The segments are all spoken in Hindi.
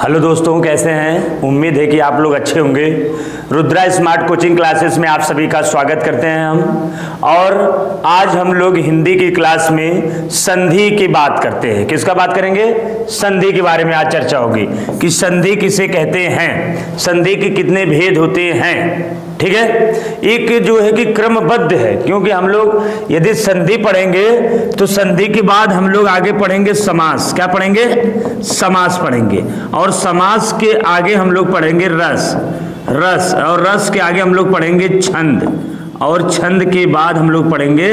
हेलो दोस्तों, कैसे हैं? उम्मीद है कि आप लोग अच्छे होंगे। रुद्रा स्मार्ट कोचिंग क्लासेस में आप सभी का स्वागत करते हैं हम। और आज हम लोग हिंदी की क्लास में संधि की बात करते हैं। किसका बात करेंगे? संधि के बारे में आज चर्चा होगी कि संधि किसे कहते हैं, संधि के कितने भेद होते हैं। ठीक है, एक जो है कि क्रमबद्ध है, क्योंकि हम लोग यदि संधि पढ़ेंगे तो संधि के बाद हम लोग आगे पढ़ेंगे समास। क्या पढ़ेंगे? समास पढ़ेंगे। और समास के आगे हम लोग पढ़ेंगे रस, और रस के आगे हम लोग पढ़ेंगे छंद, और छंद के बाद हम लोग पढ़ेंगे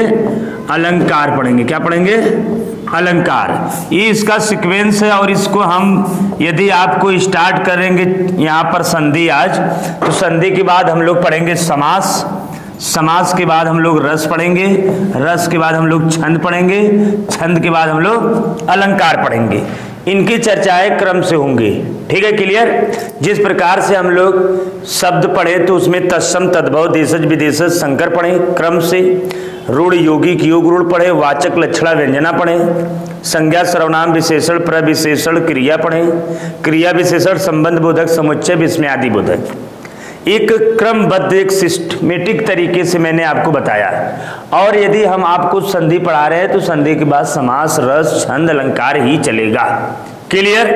अलंकार पढ़ेंगे। क्या पढ़ेंगे? अलंकार। ये इसका सीक्वेंस है। और इसको हम यदि आपको स्टार्ट करेंगे यहाँ पर संधि आज, तो संधि के बाद हम लोग पढ़ेंगे समास, समास के बाद हम लोग रस पढ़ेंगे, रस के बाद हम लोग छंद पढ़ेंगे, छंद के बाद हम लोग अलंकार पढ़ेंगे। इनकी चर्चाएं क्रम से होंगी। ठीक है, क्लियर? जिस प्रकार से हम लोग शब्द पढ़े तो उसमें तत्सम तद्भव देशज विदेशज संकर पढ़े क्रम से, रूढ़ यौगिक योग रूढ़ पढ़े, वाचक लक्षणा व्यंजना पढ़े, संज्ञा सर्वनाम विशेषण प्रविशेषण क्रिया पढ़े, क्रिया विशेषण संबंध बोधक समुच्चय विस्मयादि बोधक। एक क्रमबद्ध एक सिस्टमेटिक तरीके से मैंने आपको बताया। और यदि हम आपको संधि पढ़ा रहे हैं तो संधि के बाद समास, रस, छंद, अलंकार ही चलेगा। क्लियर?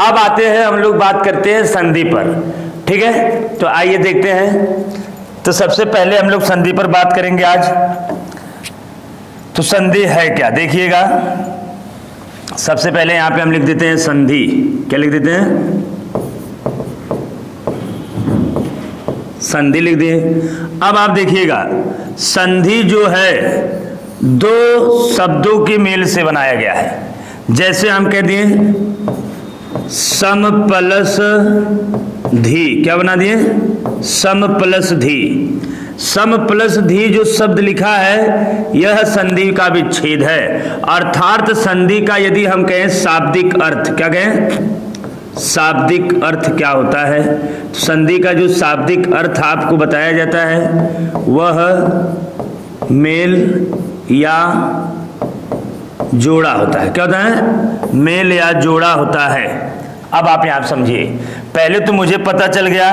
अब आते हैं, हम लोग बात करते हैं संधि पर। ठीक है, तो आइए देखते हैं। तो सबसे पहले हम लोग संधि पर बात करेंगे आज। तो संधि है क्या, देखिएगा। सबसे पहले यहां पे हम लिख देते हैं संधि। क्या लिख देते हैं? संधि लिख दिए। अब आप देखिएगा, संधि जो है दो शब्दों के मेल से बनाया गया है। जैसे हम कह दिए सम प्लस धी। क्या बना दिए? सम प्लस धी। सम प्लस धी जो शब्द लिखा है यह संधि का विच्छेद है। अर्थात संधि का यदि हम कहें शाब्दिक अर्थ, क्या कहें? शाब्दिक अर्थ क्या होता है? तो संधि का जो शाब्दिक अर्थ आपको बताया जाता है वह मेल या जोड़ा होता है। क्या होता है? मेल या जोड़ा होता है। अब आप यहां समझिए। पहले तो मुझे पता चल गया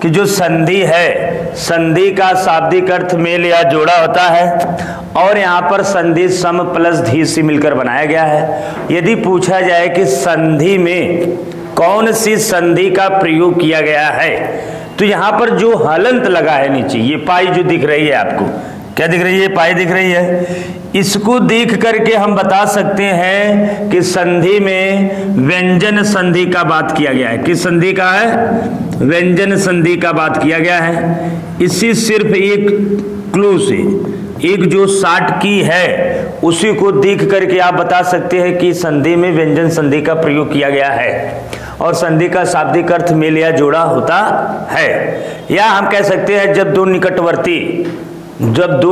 कि जो संधि है, संधि का शाब्दिक अर्थ मेल या जोड़ा होता है। और यहाँ पर संधि सम प्लस धी से मिलकर बनाया गया है। यदि पूछा जाए कि संधि में कौन सी संधि का प्रयोग किया गया है, तो यहाँ पर जो हलंत लगा है नीचे, ये पाई जो दिख रही है आपको, क्या दिख रही है? पाई दिख रही है। इसको देख करके हम बता सकते हैं कि संधि में व्यंजन संधि का बात किया गया है। किस संधि का है? व्यंजन संधि का बात किया गया है। इसी सिर्फ एक क्लू से, एक जो शार्ट की है उसी को देख करके आप बता सकते हैं कि संधि में व्यंजन संधि का प्रयोग किया गया है। और संधि का शाब्दिक अर्थ मेल या जोड़ा होता है। या हम कह सकते हैं जब दो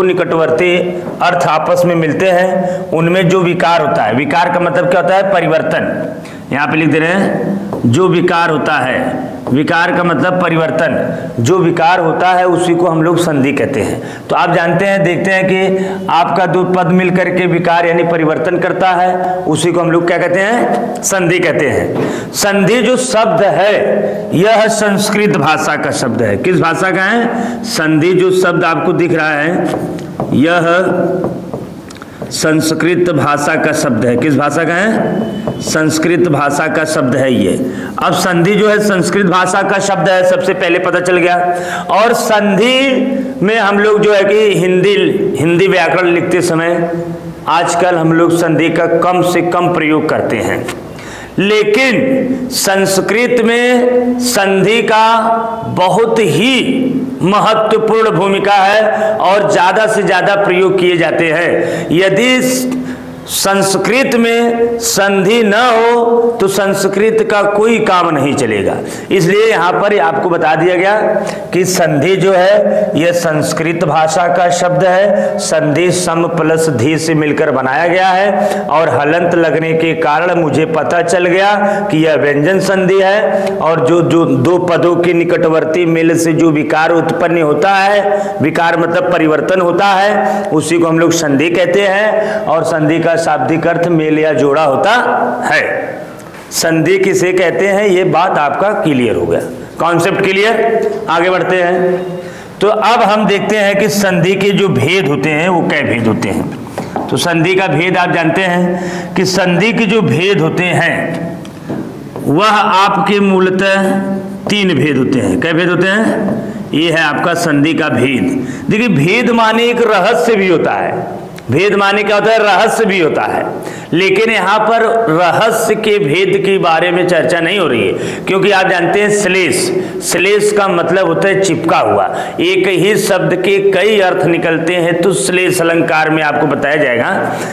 निकटवर्ती अर्थ आपस में मिलते हैं उनमें जो विकार होता है, विकार का मतलब क्या होता है? परिवर्तन। यहाँ पे लिख दे रहे हैं जो विकार होता है, विकार का मतलब परिवर्तन। जो विकार होता है उसी को हम लोग संधि कहते हैं। तो आप जानते हैं, देखते हैं कि आपका दो पद मिल करके विकार यानी परिवर्तन करता है, उसी को हम लोग क्या कहते हैं? संधि कहते हैं। संधि जो शब्द है यह संस्कृत भाषा का शब्द है। किस भाषा का है? संधि जो शब्द आपको दिख रहा है यह संस्कृत भाषा का शब्द है। किस भाषा का है? संस्कृत भाषा का शब्द है ये। अब संधि जो है संस्कृत भाषा का शब्द है, सबसे पहले पता चल गया। और संधि में हम लोग जो है कि हिंदी व्याकरण लिखते समय आजकल हम लोग संधि का कम से कम प्रयोग करते हैं। लेकिन संस्कृत में संधि का बहुत ही महत्वपूर्ण भूमिका है और ज्यादा से ज्यादा प्रयोग किए जाते हैं। यदि संस्कृत में संधि न हो तो संस्कृत का कोई काम नहीं चलेगा। इसलिए यहाँ पर आपको बता दिया गया कि संधि जो है यह संस्कृत भाषा का शब्द है। संधि सम प्लस धी से मिलकर बनाया गया है। और हलंत लगने के कारण मुझे पता चल गया कि यह व्यंजन संधि है। और जो दो पदों के निकटवर्ती मेल से जो विकार उत्पन्न होता है, विकार मतलब परिवर्तन होता है, उसी को हम लोग संधि कहते हैं। और संधि का शाब्दिक अर्थ मेल या जोड़ा होता है। संधि किसे कहते हैं, ये बात आपका क्लियर हो गया, कॉन्सेप्ट क्लियर। आगे बढ़ते हैं। तो अब हम देखते हैं कि संधि के जो भेद होते हैं वो कै भेद होते हैं। तो संधि का भेद आप जानते हैं कि संधि के जो भेद होते हैं वह आपके मूलतः 3 भेद होते हैं। कै भेद होते हैं? ये है आपका संधि का भेद। देखिए, भेद माने एक रहस्य भी होता है। भेद माने क्या होता है? रहस्य भी होता है। लेकिन यहाँ पर रहस्य के भेद के बारे में चर्चा नहीं हो रही है, क्योंकि आप जानते हैं श्लेष, श्लेष का मतलब होता है चिपका हुआ। एक ही शब्द के कई अर्थ निकलते हैं, तो श्लेष अलंकार में आपको बताया जाएगा।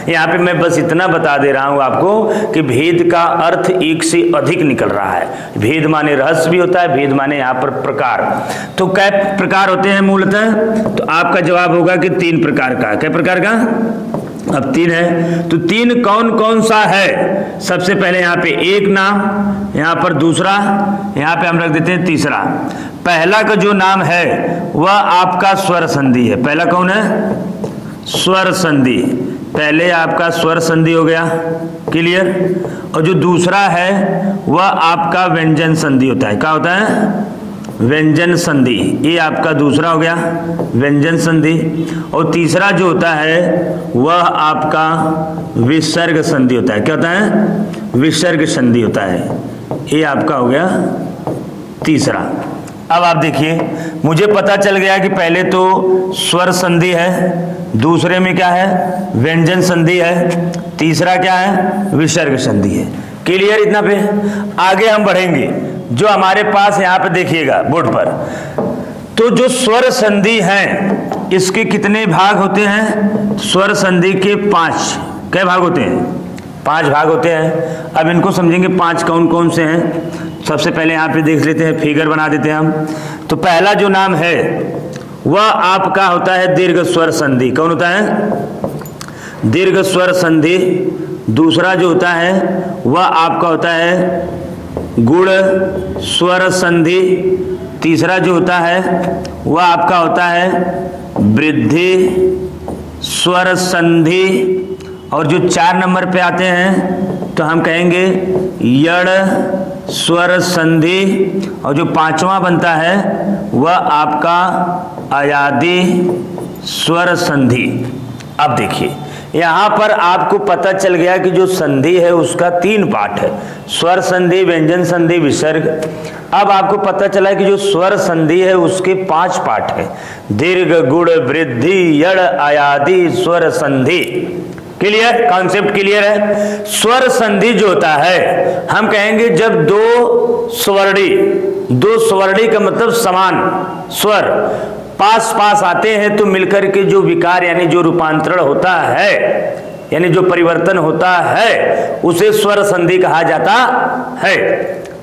यहाँ पे मैं बस इतना बता दे रहा हूँ आपको कि भेद का अर्थ एक से अधिक निकल रहा है। भेद माने रहस्य भी होता है, भेद माने यहाँ पर प्रकार। तो कै प्रकार होते हैं मूलतः? तो आपका जवाब होगा कि 3 प्रकार का। कै प्रकार का? अब 3 है। तो 3 कौन कौन सा है? सबसे पहले यहाँ पे एक नाम, यहाँ पर दूसरा, यहाँ पे हम रख देते हैं तीसरा। पहला का जो नाम है वह आपका स्वर संधि है। पहला कौन है? स्वर संधि। पहले आपका स्वर संधि हो गया, क्लियर। और जो दूसरा है वह आपका व्यंजन संधि होता है। क्या होता है? व्यंजन संधि। ये आपका दूसरा हो गया, व्यंजन संधि। और तीसरा जो होता है वह आपका विसर्ग संधि होता है। क्या होता है? विसर्ग संधि होता है। ये आपका हो गया तीसरा। अब आप देखिए, मुझे पता चल गया कि पहले तो स्वर संधि है, दूसरे में क्या है? व्यंजन संधि है, तीसरा क्या है? विसर्ग संधि है। क्लियर इतना पे? आगे हम बढ़ेंगे। जो हमारे पास यहाँ पे देखिएगा बोर्ड पर, तो जो स्वर संधि है इसके कितने भाग होते हैं? स्वर संधि के 5। कै भाग होते हैं? 5 भाग होते हैं। अब इनको समझेंगे 5 कौन कौन से हैं। सबसे पहले यहाँ पे देख लेते हैं, फिगर बना देते हैं हम। तो पहला जो नाम है वह आपका होता है दीर्घ स्वर संधि। कौन होता है? दीर्घ स्वर संधि। दूसरा जो होता है वह आपका होता है गुण स्वर संधि। तीसरा जो होता है वह आपका होता है वृद्धि स्वर संधि। और जो 4 नंबर पे आते हैं तो हम कहेंगे यड़ स्वर संधि। और जो 5वां बनता है वह आपका अयादि स्वर संधि। अब देखिए, यहाँ पर आपको पता चल गया कि जो संधि है उसका 3 पार्ट है, स्वर संधि, व्यंजन संधि, विसर्ग। अब आपको पता चला कि जो स्वर संधि है उसके 5 पार्ट है, दीर्घ, गुण, वृद्धि, यड़, अयादि, स्वर संधि। क्लियर? कॉन्सेप्ट क्लियर है? स्वर संधि जो होता है हम कहेंगे जब दो स्वर्णी का मतलब समान स्वर पास पास आते हैं तो मिलकर के जो विकार यानी जो रूपांतरण होता है, यानी जो परिवर्तन होता है, उसे स्वर संधि कहा जाता है।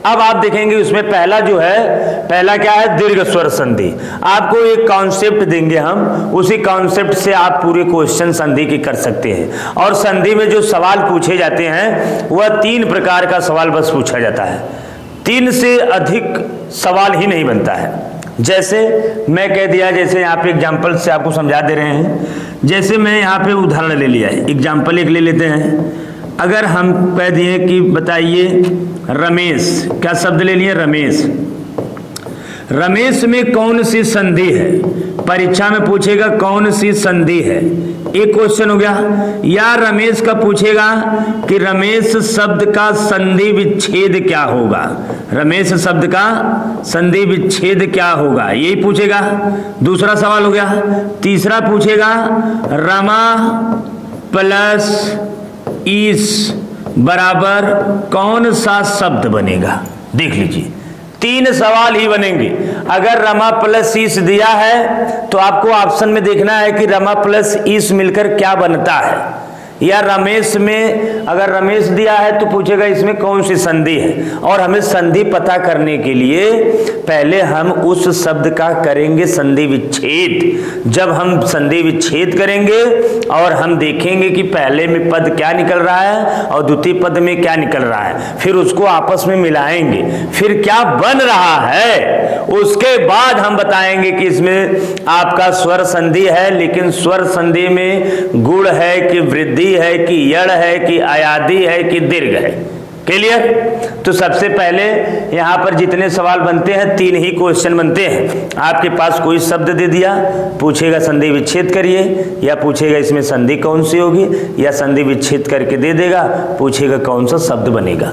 अब आप देखेंगे उसमें पहला जो है, पहला क्या है? दीर्घ स्वर संधि। आपको एक कॉन्सेप्ट देंगे हम, उसी कॉन्सेप्ट से आप पूरे क्वेश्चन संधि के कर सकते हैं। और संधि में जो सवाल पूछे जाते हैं वह 3 प्रकार का सवाल बस पूछा जाता है, 3 से अधिक सवाल ही नहीं बनता है। जैसे मैं कह दिया, जैसे यहाँ पे एग्जाम्पल से आपको समझा दे रहे हैं। जैसे मैं यहाँ पे उदाहरण ले लिया है, एग्जाम्पल एक ले लेते हैं। अगर हम कह दिए कि बताइए रमेश, क्या शब्द ले लिए? रमेश। रमेश में कौन सी संधि है? परीक्षा में पूछेगा कौन सी संधि है, एक क्वेश्चन हो गया। या रमेश का पूछेगा कि रमेश शब्द का संधि विच्छेद क्या होगा, रमेश शब्द का संधि विच्छेद क्या होगा, यही पूछेगा। दूसरा सवाल हो गया। तीसरा पूछेगा रमा प्लस ईस बराबर कौन सा शब्द बनेगा। देख लीजिए, 3 सवाल ही बनेंगे। अगर रमा प्लस ईस दिया है तो आपको ऑप्शन में देखना है कि रमा प्लस ईस मिलकर क्या बनता है। या रमेश में अगर रमेश दिया है तो पूछेगा इसमें कौन सी संधि है। और हमें संधि पता करने के लिए पहले हम उस शब्द का करेंगे संधि विच्छेद। जब हम संधि विच्छेद करेंगे और हम देखेंगे कि पहले में पद क्या निकल रहा है और द्वितीय पद में क्या निकल रहा है, फिर उसको आपस में मिलाएंगे, फिर क्या बन रहा है, उसके बाद हम बताएंगे कि इसमें आपका स्वर संधि है, लेकिन स्वर संधि में गुण है कि वृद्धि है कि यड़ है कि अयादि है कि दीर्घ है। क्लियर। तो सबसे पहले यहाँ पर जितने सवाल बनते हैं 3 ही क्वेश्चन बनते हैं। आपके पास कोई शब्द दे दिया, पूछेगा संधि विच्छेद करिए, या पूछेगा इसमें संधि कौन सी होगी, या संधि विच्छेद करके दे देगा, पूछेगा कौन सा शब्द बनेगा।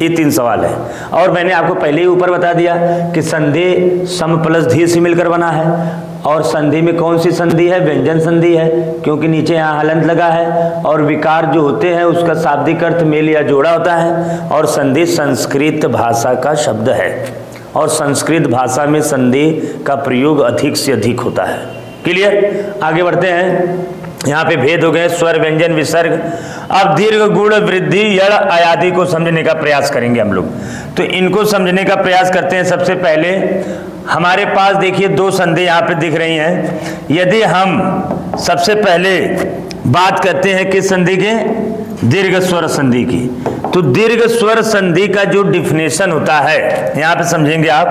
ये 3 सवाल है। और मैंने आपको पहले ही ऊपर बता दिया कि संधि सम प्लस धी से मिलकर बना है, और संधि में कौन सी संधि है, व्यंजन संधि है, क्योंकि नीचे यहाँ हलंत लगा है, और विकार जो होते हैं उसका शाब्दिक अर्थ मेल या जोड़ा होता है, और संधि संस्कृत भाषा का शब्द है, और संस्कृत भाषा में संधि का प्रयोग अधिक से अधिक होता है। क्लियर। आगे बढ़ते हैं। यहाँ पे भेद हो गए स्वर, व्यंजन, विसर्ग। अब दीर्घ, गुण, वृद्धि, यड़, अयादि को समझने का प्रयास करेंगे हम लोग। तो इनको समझने का प्रयास करते हैं। सबसे पहले हमारे पास देखिए 2 संधि यहाँ पे दिख रही हैं। यदि हम सबसे पहले बात करते हैं किस संधि के, दीर्घ स्वर संधि की, तो दीर्घ स्वर संधि का जो डिफिनेशन होता है यहाँ पे समझेंगे आप।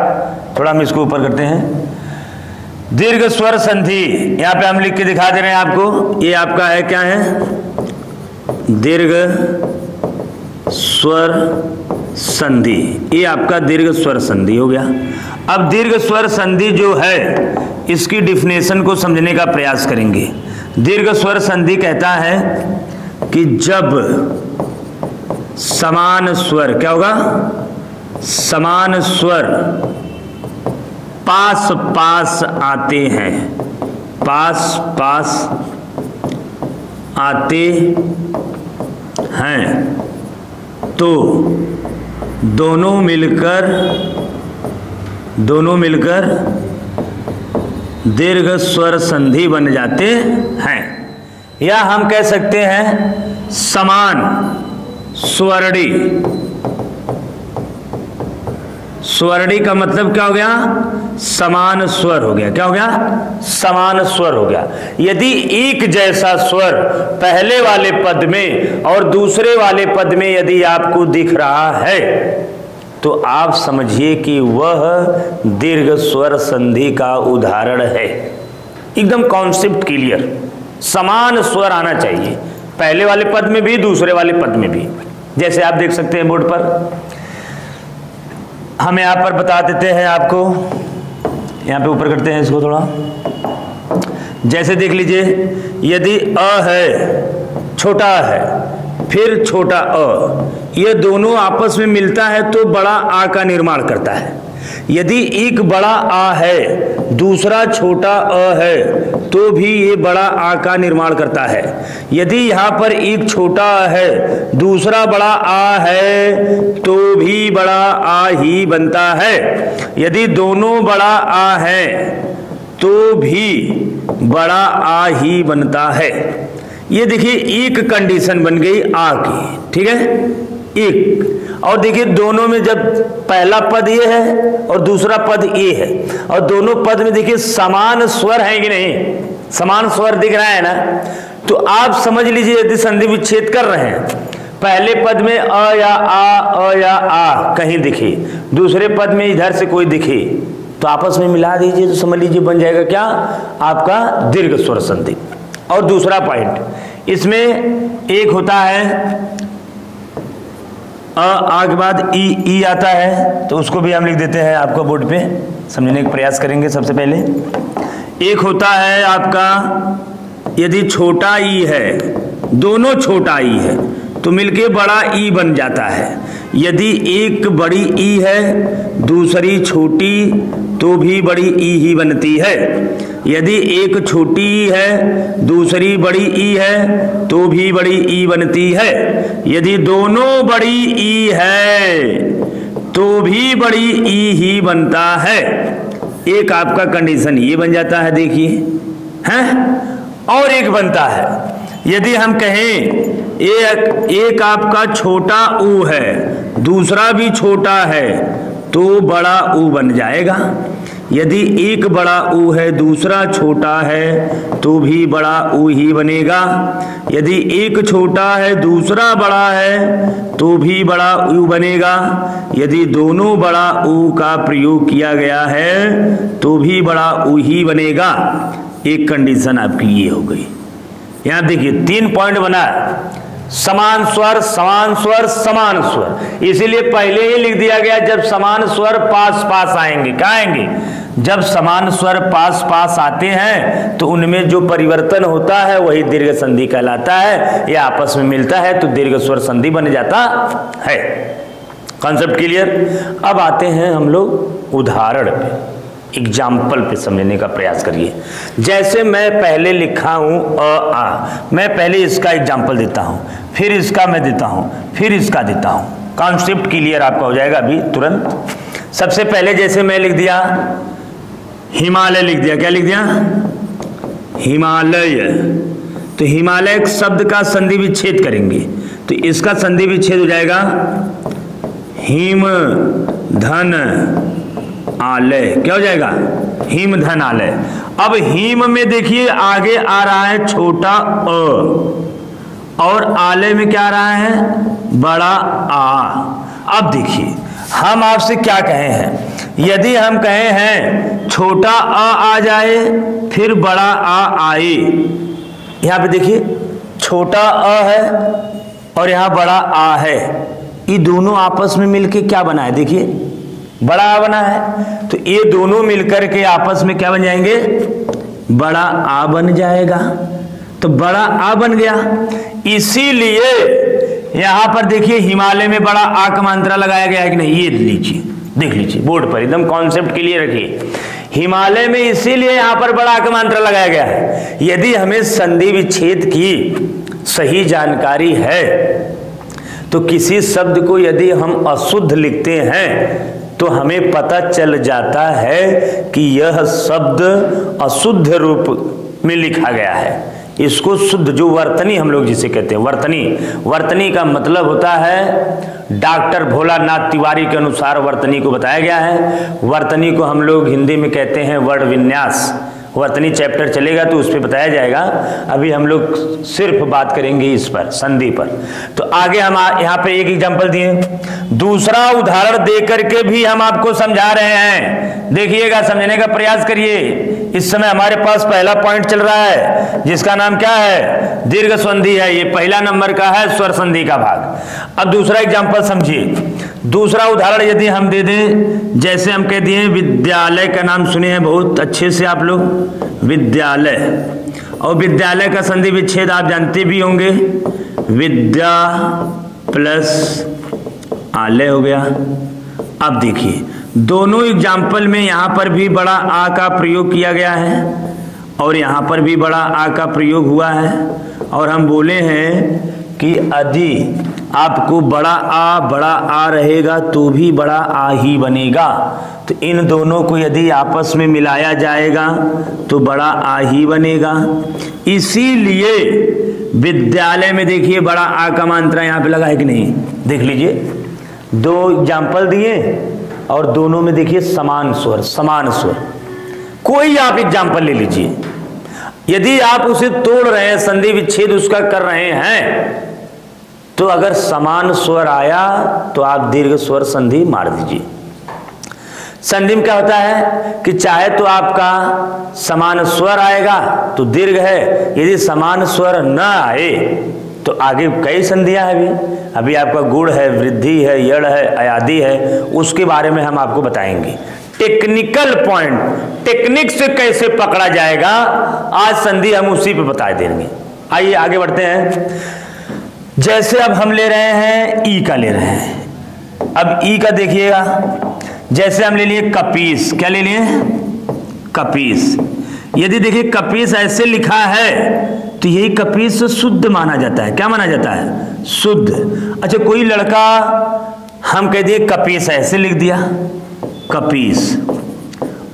थोड़ा हम इसको ऊपर करते हैं। दीर्घ स्वर संधि यहाँ पे हम लिख के दिखा दे रहे हैं आपको। ये आपका है, क्या है, दीर्घ स्वर संधि। ये आपका दीर्घ स्वर संधि हो गया। अब दीर्घ स्वर संधि जो है इसकी डिफिनेशन को समझने का प्रयास करेंगे। दीर्घ स्वर संधि कहता है कि जब समान स्वर, क्या होगा, समान स्वर पास पास आते हैं, पास पास आते हैं, तो दोनों मिलकर दीर्घ स्वर संधि बन जाते हैं। या हम कह सकते हैं समान स्वर्णी। स्वर्णी का मतलब क्या हो गया, समान स्वर हो गया। क्या हो गया, समान स्वर हो गया। यदि एक जैसा स्वर पहले वाले पद में और दूसरे वाले पद में यदि आपको दिख रहा है तो आप समझिए कि वह दीर्घ स्वर संधि का उदाहरण है। एकदम कॉन्सेप्ट क्लियर। समान स्वर आना चाहिए पहले वाले पद में भी, दूसरे वाले पद में भी। जैसे आप देख सकते हैं बोर्ड पर, हम यहाँ पर बता देते हैं आपको। यहाँ पे ऊपर करते हैं इसको थोड़ा। जैसे देख लीजिए, यदि अ है, छोटा है, फिर छोटा अ, ये दोनों आपस में मिलता है तो बड़ा आ का निर्माण करता है। यदि एक बड़ा आ है, दूसरा छोटा अ है, तो भी ये बड़ा आ का निर्माण करता है। यदि यहाँ पर एक छोटा आ है, दूसरा बड़ा आ है, तो भी बड़ा आ ही बनता है। यदि दोनों बड़ा आ है तो भी बड़ा आ ही बनता है। ये देखिए एक कंडीशन बन गई आ की, ठीक है, एक। और देखिए दोनों में जब पहला पद ये है और दूसरा पद ये है, और दोनों पद में देखिए समान स्वर है कि नहीं, समान स्वर दिख रहा है ना, तो आप समझ लीजिए यदि संधि विच्छेद कर रहे हैं, पहले पद में अ या आ कहीं दिखे, दूसरे पद में इधर से कोई दिखे, तो आपस में मिला दीजिए तो समझ लीजिए बन जाएगा क्या, आपका दीर्घ स्वर संधि। और दूसरा पॉइंट इसमें एक होता है आ के बाद ई आता है, तो उसको भी हम लिख देते हैं आपको बोर्ड पे, समझने का प्रयास करेंगे। सबसे पहले एक होता है आपका, यदि छोटा ई है, दोनों छोटा ई है तो मिलके बड़ा ई बन जाता है। यदि एक बड़ी ई है दूसरी छोटी तो भी बड़ी ई ही बनती है। यदि एक छोटी ई है दूसरी बड़ी ई है तो भी बड़ी ई बनती है। यदि दोनों बड़ी ई है तो भी बड़ी ई ही बनता है। एक आपका कंडीशन ये बन जाता है, देखिए हैं। और एक बनता है, यदि हम कहें एक आपका छोटा ऊ है दूसरा भी छोटा है तो बड़ा ऊ बन जाएगा। यदि एक बड़ा ऊ है दूसरा छोटा है तो भी बड़ा ऊ ही बनेगा। यदि एक छोटा है दूसरा बड़ा है तो भी बड़ा ऊ बनेगा। यदि दोनों बड़ा ऊ का प्रयोग किया गया है तो भी बड़ा ऊ ही बनेगा। एक कंडीशन आपकी ये हो गई। यहाँ देखिए 3 पॉइंट बना, समान स्वर समान स्वर समान स्वर, इसीलिए पहले ही लिख दिया गया जब समान स्वर पास पास आएंगे। क्या आएंगे? जब समान स्वर पास पास आते हैं तो उनमें जो परिवर्तन होता है वही दीर्घ संधि कहलाता है, या आपस में मिलता है तो दीर्घ स्वर संधि बन जाता है। Concept clear? अब आते हैं हम लोग उदाहरण पे, एग्जाम्पल पे समझने का प्रयास करिए। जैसे मैं पहले लिखा हूं अ आ, मैं पहले इसका एग्जाम्पल देता हूं, फिर इसका मैं देता हूं, फिर इसका देता हूं। कॉन्सेप्ट क्लियर आपका हो जाएगा अभी तुरंत। सबसे पहले जैसे मैं लिख दिया हिमालय, लिख दिया, क्या लिख दिया? हिमालय। तो हिमालय शब्द का संधि विच्छेद करेंगे तो इसका संधि विच्छेद हो जाएगा हिम धन आलय। क्या हो जाएगा? हिम धन आलय। अब हिम में देखिए आगे आ रहा है छोटा अ और आलय में क्या आ रहा है? बड़ा आ। अब देखिए हम आपसे क्या कहे हैं, यदि हम कहे हैं छोटा आ जाए फिर बड़ा आ आए, यहां पे देखिए छोटा अ है और यहां बड़ा आ है, ये दोनों आपस में मिलके क्या बना है? देखिए बड़ा आ बना है, तो ये दोनों मिलकर के आपस में क्या बन जाएंगे? बड़ा आ बन जाएगा। तो बड़ा आ बन गया, इसीलिए यहां पर देखिए हिमालय में बड़ा आ का मात्रा लगाया गया है कि नहीं? ये लीजिए, देख लीजिए बोर्ड पर, एकदम कॉन्सेप्ट के लिए रखिए। हिमालय में इसीलिए यहां पर बड़ा आ का मात्रा लगाया गया है। यदि हमें संधि विच्छेद की सही जानकारी है तो किसी शब्द को यदि हम अशुद्ध लिखते हैं तो हमें पता चल जाता है कि यह शब्द अशुद्ध रूप में लिखा गया है। इसको शुद्ध, जो वर्तनी हम लोग जिसे कहते हैं वर्तनी, वर्तनी का मतलब होता है, डॉक्टर भोलानाथ तिवारी के अनुसार वर्तनी को बताया गया है। वर्तनी को हम लोग हिंदी में कहते हैं वर्ण विन्यास। वर्तनी चैप्टर चलेगा तो उस पर बताया जाएगा, अभी हम लोग सिर्फ बात करेंगे इस पर, संधि पर। तो आगे हम यहाँ पे एक एग्जांपल दिए, दूसरा उदाहरण दे करके भी हम आपको समझा रहे हैं। देखिएगा, समझने का प्रयास करिए। इस समय हमारे पास पहला पॉइंट चल रहा है जिसका नाम क्या है? दीर्घ संधि है। ये पहला नंबर का है स्वर संधि का भाग। अब दूसरा एग्जाम्पल समझिए। दूसरा उदाहरण यदि हम दे दें, जैसे हम कह दिए विद्यालय का नाम सुने हैं बहुत अच्छे से आप लोग, विद्यालय, और विद्यालय का संधि विच्छेद आप जानते भी होंगे, विद्या प्लस आलय हो गया। अब देखिए दोनों एग्जाम्पल में यहां पर भी बड़ा आ का प्रयोग किया गया है और यहां पर भी बड़ा आ का प्रयोग हुआ है, और हम बोले हैं कि यदि आपको बड़ा आ रहेगा तो भी बड़ा आ ही बनेगा। तो इन दोनों को यदि आपस में मिलाया जाएगा तो बड़ा आ ही बनेगा। इसीलिए विद्यालय में देखिए बड़ा आ का मात्रा यहाँ पे लगा है कि नहीं? देख लीजिए, दो एग्जाम्पल दिए और दोनों में देखिए समान स्वर, समान स्वर। कोई आप एग्जाम्पल ले लीजिए, यदि आप उसे तोड़ रहे हैं, संधि विच्छेद उसका कर रहे हैं, तो अगर समान स्वर आया तो आप दीर्घ स्वर संधि मार दीजिए। संधि में क्या होता है कि चाहे तो आपका समान स्वर आएगा तो दीर्घ है, यदि समान स्वर न आए तो आगे कई संधियां हैं। अभी आपका गुण है, वृद्धि है, यड़ है, अयादि है, उसके बारे में हम आपको बताएंगे। टेक्निकल पॉइंट, टेक्निक से कैसे पकड़ा जाएगा, आज संधि हम उसी पे बता देंगे। आइए आगे बढ़ते हैं। जैसे अब हम ले रहे हैं ई का, ले रहे हैं। अब ई का देखिएगा, जैसे हम ले लिए कपीस, क्या ले लिए? कपीस। यदि देखिए कपीस ऐसे लिखा है तो यही कपीस शुद्ध माना जाता है। क्या माना जाता है? शुद्ध। अच्छा, कोई लड़का हम कह दिए कपीस, ऐसे लिख दिया कपीस,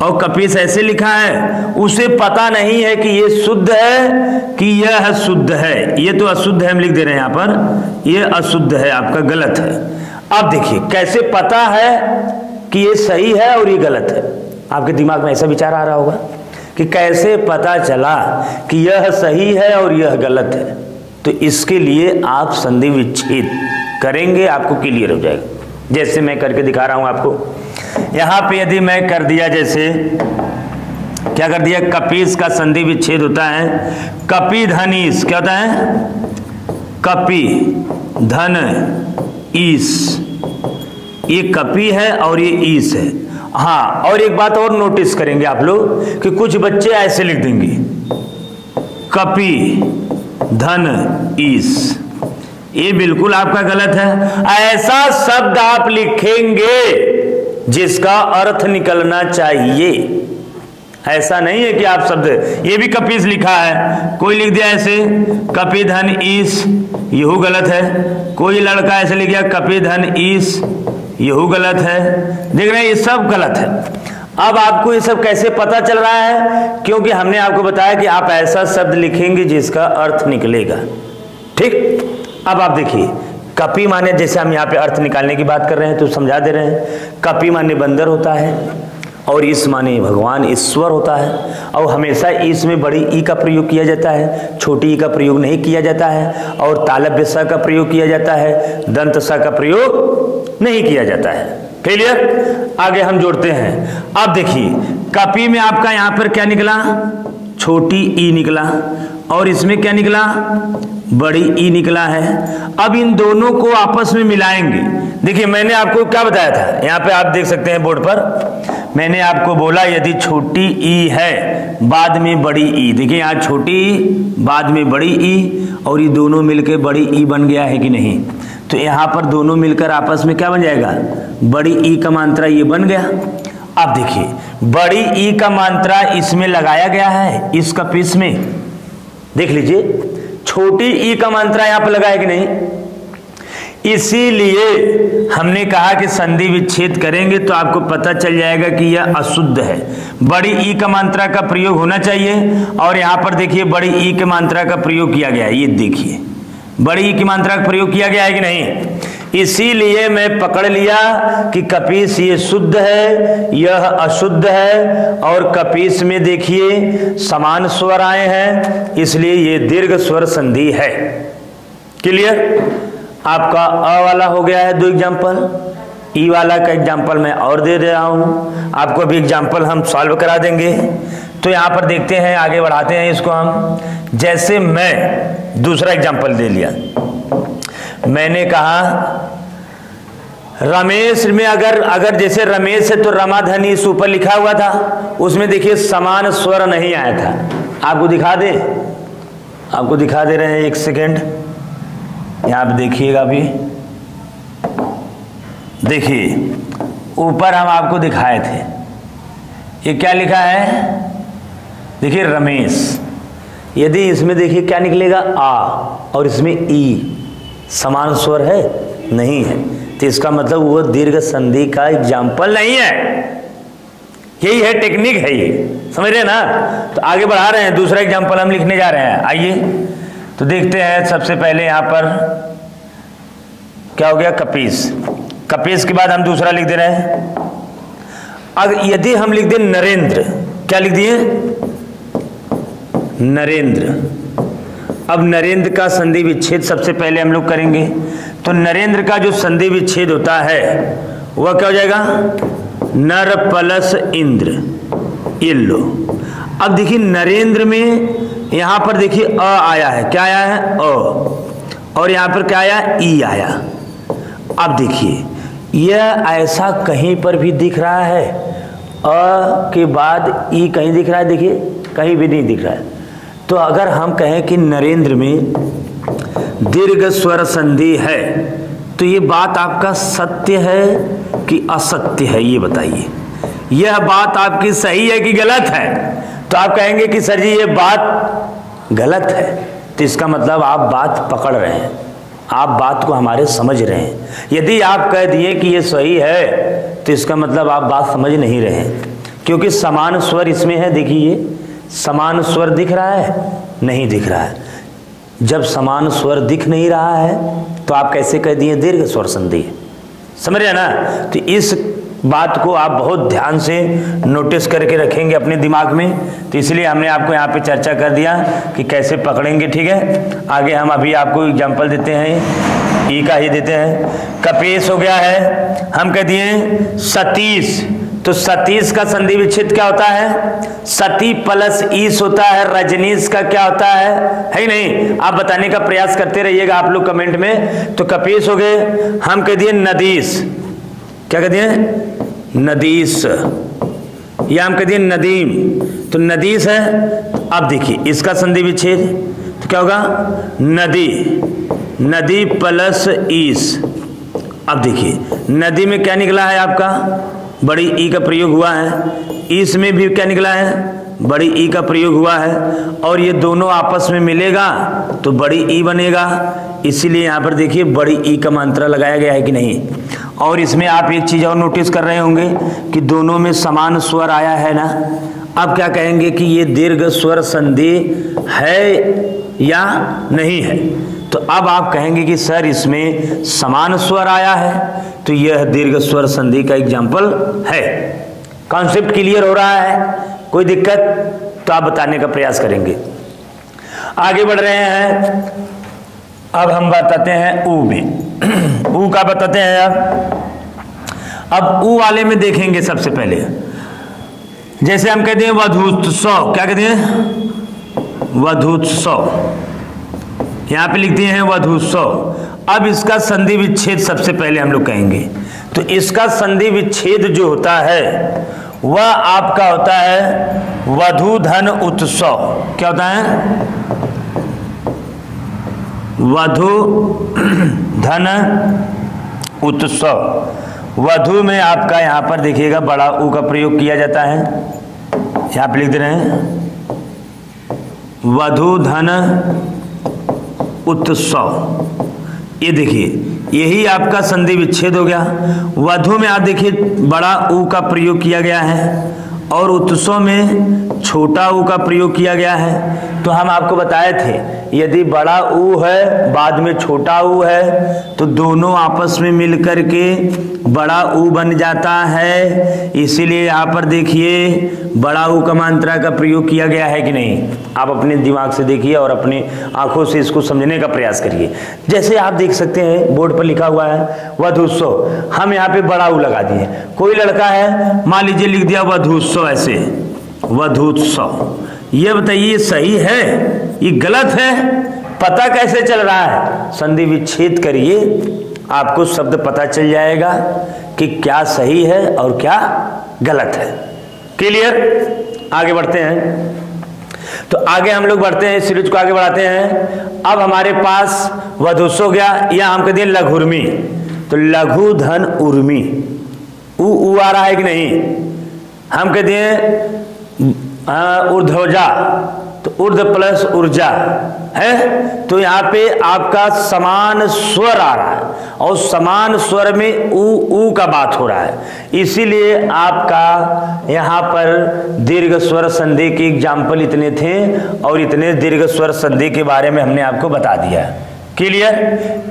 और कपीस ऐसे लिखा है, उसे पता नहीं है कि ये शुद्ध है कि यह शुद्ध है। ये तो अशुद्ध है, हम लिख दे रहे हैं यहाँ पर, ये अशुद्ध है, आपका गलत है। अब देखिए कैसे पता है कि ये सही है और ये गलत है। आपके दिमाग में ऐसा विचार आ रहा होगा कि कैसे पता चला कि यह सही है और यह गलत है। तो इसके लिए आप संधि विच्छेद करेंगे, आपको क्लियर हो जाएगा। जैसे मैं करके दिखा रहा हूं आपको। यहां पे यदि मैं कर दिया, जैसे क्या कर दिया, कपीस का संधि विच्छेद होता है कपी धनीस। क्या होता है? कपि धन ईस, ये कपि है और ये ईस है। हाँ, और एक बात और नोटिस करेंगे आप लोग कि कुछ बच्चे ऐसे लिख देंगे कपि धन ईस, ये बिल्कुल आपका गलत है। ऐसा शब्द आप लिखेंगे जिसका अर्थ निकलना चाहिए। ऐसा नहीं है कि आप शब्द, ये भी कपीस लिखा है, कोई लिख दिया ऐसे कपि धन ईस, यहू गलत है। कोई लड़का ऐसे लिख गया कपि धन ईस, यहू गलत है। देख रहे हैं, ये सब गलत है। अब आपको ये सब कैसे पता चल रहा है? क्योंकि हमने आपको बताया कि आप ऐसा शब्द लिखेंगे जिसका अर्थ निकलेगा। ठीक, अब आप देखिए, कपि माने, जैसे हम यहाँ पे अर्थ निकालने की बात कर रहे हैं तो समझा दे रहे हैं, कपि माने बंदर होता है और इस माने भगवान ईश्वर होता है। और हमेशा इस में बड़ी ई का प्रयोग किया जाता है, छोटी ई का प्रयोग नहीं किया जाता है। और तालव्य स का प्रयोग किया जाता है, दंत स का प्रयोग नहीं किया जाता है। क्लियर? आगे हम जोड़ते हैं। अब देखिए, कपि में आपका यहाँ पर क्या निकला? छोटी ई निकला, और इसमें क्या निकला? बड़ी ई निकला है। अब इन दोनों को आपस में मिलाएंगे। देखिए, मैंने आपको क्या बताया था, यहाँ पे आप देख सकते हैं बोर्ड पर, मैंने आपको बोला यदि छोटी ई है बाद में बड़ी ई, देखिए यहाँ छोटी ई बाद में बड़ी ई, और ये दोनों मिलकर बड़ी ई बन गया है कि नहीं? तो यहाँ पर दोनों मिलकर आपस में क्या बन जाएगा? बड़ी ई का मात्रा ये बन गया। अब देखिए, बड़ी ई का मात्रा इसमें लगाया गया है, इस कपीस में देख लीजिए, छोटी ई का मात्रा यहां पर लगा है कि नहीं? इसीलिए हमने कहा कि संधि विच्छेद करेंगे तो आपको पता चल जाएगा कि यह अशुद्ध है। बड़ी ई का मात्रा का प्रयोग होना चाहिए, और यहां पर देखिए बड़ी ई की मात्रा का प्रयोग किया गया है। ये देखिए, बड़ी ई की मात्रा का प्रयोग किया गया है कि नहीं? इसीलिए मैं पकड़ लिया कि कपीस ये शुद्ध है, यह अशुद्ध है। और कपीस में देखिए समान स्वर आए हैं, इसलिए ये दीर्घ स्वर संधि है। क्लियर? आपका अ वाला हो गया है 2 एग्जाम्पल, ई वाला का एग्जाम्पल मैं और दे रहा हूं आपको। अभी एग्जाम्पल हम सॉल्व करा देंगे। तो यहां पर देखते हैं, आगे बढ़ाते हैं इसको हम। जैसे मैं दूसरा एग्जाम्पल दे लिया, मैंने कहा रमेश में अगर जैसे रमेश है तो रमाधनी इस ऊपर लिखा हुआ था, उसमें देखिए समान स्वर नहीं आया था। आपको दिखा दे, आपको दिखा दे रहे हैं, 1 सेकेंड यहां पे देखिएगा। अभी देखिए ऊपर हम आपको दिखाए थे, ये क्या लिखा है? देखिए रमेश, यदि इसमें देखिए क्या निकलेगा? आ, और इसमें ई, समान स्वर है नहीं है, तो इसका मतलब वो दीर्घ संधि का एग्जाम्पल नहीं है। यही है, टेक्निक है ये, समझ रहे हैं ना? तो आगे बढ़ा रहे हैं, दूसरा एग्जाम्पल हम लिखने जा रहे हैं। आइए तो देखते हैं। सबसे पहले यहां पर क्या हो गया? कपीस। कपीस के बाद हम दूसरा लिख दे रहे हैं। अब यदि हम लिख दें नरेंद्र, क्या लिख दिए? नरेंद्र। अब नरेंद्र का संधि विच्छेद सबसे पहले हम लोग करेंगे। तो नरेंद्र का जो संधि विच्छेद होता है वह क्या हो जाएगा? नर प्लस इंद्र, ये लो। अब देखिए नरेंद्र में यहां पर देखिए अ आया है, क्या आया है? अ, और यहां पर क्या आया? ई आया। अब देखिए यह ऐसा कहीं पर भी दिख रहा है, अ के बाद ई कहीं दिख रहा है? देखिए कहीं भी नहीं दिख रहा है। तो अगर हम कहें कि नरेंद्र में दीर्घ स्वर संधि है, तो ये बात आपका सत्य है कि असत्य है? ये बताइए, यह बात आपकी सही है कि गलत है? तो आप कहेंगे कि सर जी ये बात गलत है, तो इसका मतलब आप बात पकड़ रहे हैं, आप बात को हमारे समझ रहे हैं। यदि आप कह दिए कि ये सही है, तो इसका मतलब आप बात समझ नहीं रहे हैं, क्योंकि समान स्वर इसमें है। देखिए समान स्वर दिख रहा है? नहीं दिख रहा है। जब समान स्वर दिख नहीं रहा है तो आप कैसे कह दिए दीर्घ स्वर संधि? समझ रहे हैं ना? तो इस बात को आप बहुत ध्यान से नोटिस करके रखेंगे अपने दिमाग में। तो इसलिए हमने आपको यहाँ पे चर्चा कर दिया कि कैसे पकड़ेंगे। ठीक है, आगे हम अभी आपको एग्जाम्पल देते हैं, ई का ही देते हैं। कपीस हो गया है, हम कह दिए सतीश, तो सतीश का संधि विच्छेद क्या होता है? सती प्लस ईस होता है। रजनीश का क्या होता है ही नहीं? आप बताने का प्रयास करते रहिएगा आप लोग कमेंट में। तो कपीस हो गए, हम कह दिए नदीस, क्या कह दिए? नदीस, या हम कह दिए नदीम, तो नदीस है। अब देखिए इसका संधि विच्छेद तो क्या होगा? नदी, नदी प्लस ईस। अब देखिए नदी में क्या निकला है आपका? बड़ी ई का प्रयोग हुआ है। ईस में भी क्या निकला है? बड़ी ई का प्रयोग हुआ है। और ये दोनों आपस में मिलेगा तो बड़ी ई बनेगा, इसीलिए यहाँ पर देखिए बड़ी ई का मात्रा लगाया गया है कि नहीं। और इसमें आप एक चीज़ और नोटिस कर रहे होंगे कि दोनों में समान स्वर आया है ना। अब क्या कहेंगे कि ये दीर्घ स्वर संधि है या नहीं है? तो अब आप कहेंगे कि सर इसमें समान स्वर आया है तो यह दीर्घ स्वर संधि का एग्जाम्पल है। कॉन्सेप्ट क्लियर हो रहा है? कोई दिक्कत? तो आप बताने का प्रयास करेंगे। आगे बढ़ रहे हैं, अब हम बताते हैं ऊ में। ऊ का बताते हैं अब ऊ वाले में देखेंगे सबसे पहले, जैसे हम कहते हैं वधूत्सव, क्या कहते हैं? वधूत्सव, यहां पे लिखते हैं वधूत्सव। अब इसका संधि विच्छेद सबसे पहले हम लोग कहेंगे। तो इसका संधि विच्छेद जो होता है वह आपका होता है वधू धन उत्सव। क्या होता है? वधू धन उत्सव। वधू में आपका यहां पर देखिएगा बड़ा ऊ का प्रयोग किया जाता है। यहां पे लिख दे रहे हैं वधू धन उत्सव। ये देखिए यही आपका संधि विच्छेद हो गया। वधू में आप देखिए बड़ा ऊ का प्रयोग किया गया है और उत्सव में छोटा ऊ का प्रयोग किया गया है। तो हम आपको बताए थे यदि बड़ा ऊ है बाद में छोटा ऊ है तो दोनों आपस में मिलकर के बड़ा ऊ बन जाता है। इसीलिए यहाँ पर देखिए बड़ा ऊ का मात्रा का प्रयोग किया गया है कि नहीं। आप अपने दिमाग से देखिए और अपनी आंखों से इसको समझने का प्रयास करिए। जैसे आप देख सकते हैं बोर्ड पर लिखा हुआ है वधूत्सव, हम यहाँ पे बड़ा ऊ लगा दिए। कोई लड़का है मान लीजिए लिख दिया वधूत्सव, ऐसे वधूत्सव। ये बताइए सही है ये गलत है? पता कैसे चल रहा है? संधि विच्छेद करिए, आपको शब्द पता चल जाएगा कि क्या सही है और क्या गलत है। क्लियर? आगे बढ़ते हैं। तो आगे हम लोग बढ़ते हैं, सीरीज को आगे बढ़ाते हैं। अब हमारे पास वधूत्सव हो गया, या हम कहते हैं लघुर्मी। तो लघु धन उर्मी, ऊ आ रहा है कि नहीं? हम कहते हैं ऊर्ध्वजा, तो ऊर्ध्व प्लस ऊर्जा है। तो यहाँ पे आपका समान स्वर आ रहा है और समान स्वर में ऊ का बात हो रहा है, इसीलिए आपका यहाँ पर दीर्घ स्वर संधि के एग्जाम्पल इतने थे और इतने दीर्घ स्वर संधि के बारे में हमने आपको बता दिया। क्लियर?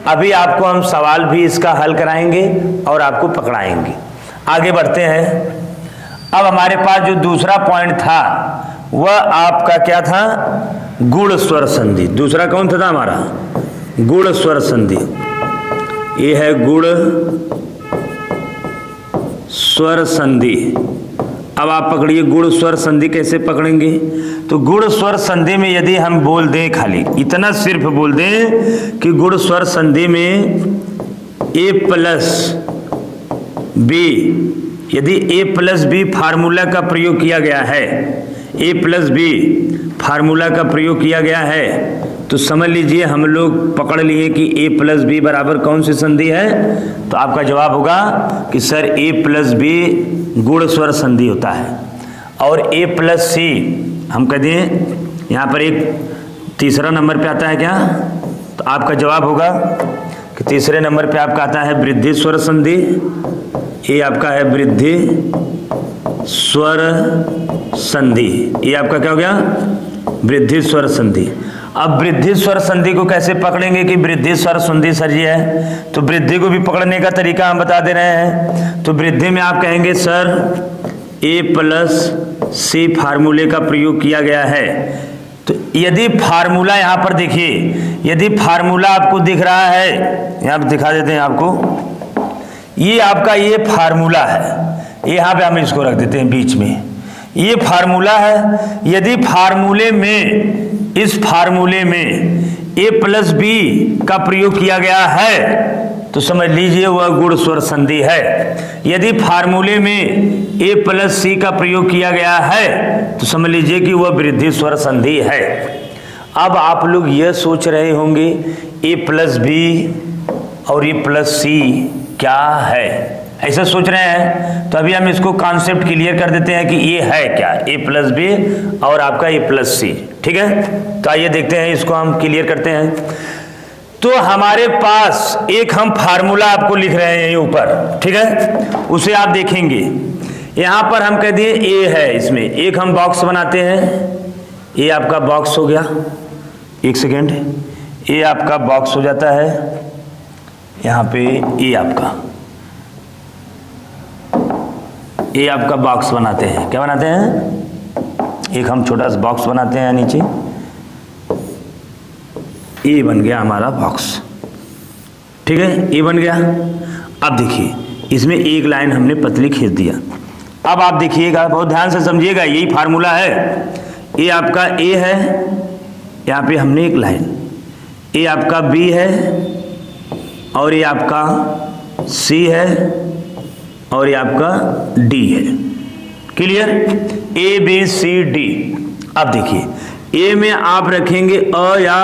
अभी आपको हम सवाल भी इसका हल कराएंगे और आपको पकड़ाएंगे। आगे बढ़ते हैं। अब हमारे पास जो दूसरा पॉइंट था वह आपका क्या था? गुण स्वर संधि। दूसरा कौन था हमारा? गुण स्वर संधि। ये है गुण स्वर संधि। अब आप पकड़िए गुण स्वर संधि कैसे पकड़ेंगे। तो गुण स्वर संधि में यदि हम बोल दें, खाली इतना सिर्फ बोल दें कि गुण स्वर संधि में ए प्लस बी, यदि ए प्लस बी फार्मूला का प्रयोग किया गया है, ए प्लस बी फार्मूला का प्रयोग किया गया है, तो समझ लीजिए हम लोग पकड़ लिए कि ए प्लस बी बराबर कौन सी संधि है। तो आपका जवाब होगा कि सर ए प्लस बी गुण स्वर संधि होता है। और ए प्लस सी हम कह दें यहाँ पर एक तीसरा नंबर पे आता है क्या? तो आपका जवाब होगा कि तीसरे नंबर पे आपका आता है वृद्धि स्वर संधि। ये आपका है वृद्धि स्वर संधि। ये आपका क्या हो गया? वृद्धि स्वर संधि। अब वृद्धि स्वर संधि को कैसे पकड़ेंगे कि वृद्धि स्वर संधि सर ये है, तो वृद्धि को भी पकड़ने का तरीका हम बता दे रहे हैं। तो वृद्धि में आप कहेंगे सर ए प्लस सी फार्मूले का प्रयोग किया गया है। तो यदि फार्मूला यहाँ पर देखिए, यदि फार्मूला आपको दिख रहा है, यहाँ पर दिखा देते हैं आपको, ये आपका ये फार्मूला है, यहाँ पे हम इसको रख देते हैं बीच में, ये फार्मूला है। यदि फार्मूले में, इस फार्मूले में a प्लस बी का प्रयोग किया गया है तो समझ लीजिए वह गुण स्वर संधि है। यदि फार्मूले में a प्लस सी का प्रयोग किया गया है तो समझ लीजिए कि वह वृद्धि स्वर संधि है। अब आप लोग यह सोच रहे होंगे a प्लस बी और a प्लस सी क्या है, ऐसा सोच रहे हैं। तो अभी हम इसको कॉन्सेप्ट क्लियर कर देते हैं कि ये है क्या, a प्लस बी और आपका a प्लस सी। ठीक है, तो आइए देखते हैं, इसको हम क्लियर करते हैं। तो हमारे पास एक हम फार्मूला आपको लिख रहे हैं ऊपर, ठीक है, उसे आप देखेंगे। यहां पर हम कह दिए a है, इसमें एक हम बॉक्स बनाते हैं, ये आपका बॉक्स हो गया, एक सेकेंड, ये आपका बॉक्स हो जाता है, यहाँ पे ये आपका बॉक्स बनाते हैं। क्या बनाते हैं, एक हम छोटा सा बॉक्स बनाते हैं नीचे, ये बन गया हमारा बॉक्स। ठीक है, ये बन गया। अब देखिए इसमें एक लाइन हमने पतली खींच दिया। अब आप देखिएगा, बहुत ध्यान से समझिएगा, यही फार्मूला है। ये आपका ए है, यहाँ पे हमने एक लाइन, ये आपका बी है और ये आपका सी है और ये आपका डी है। Clear, A B C D. अब देखिए ए में आप रखेंगे अ या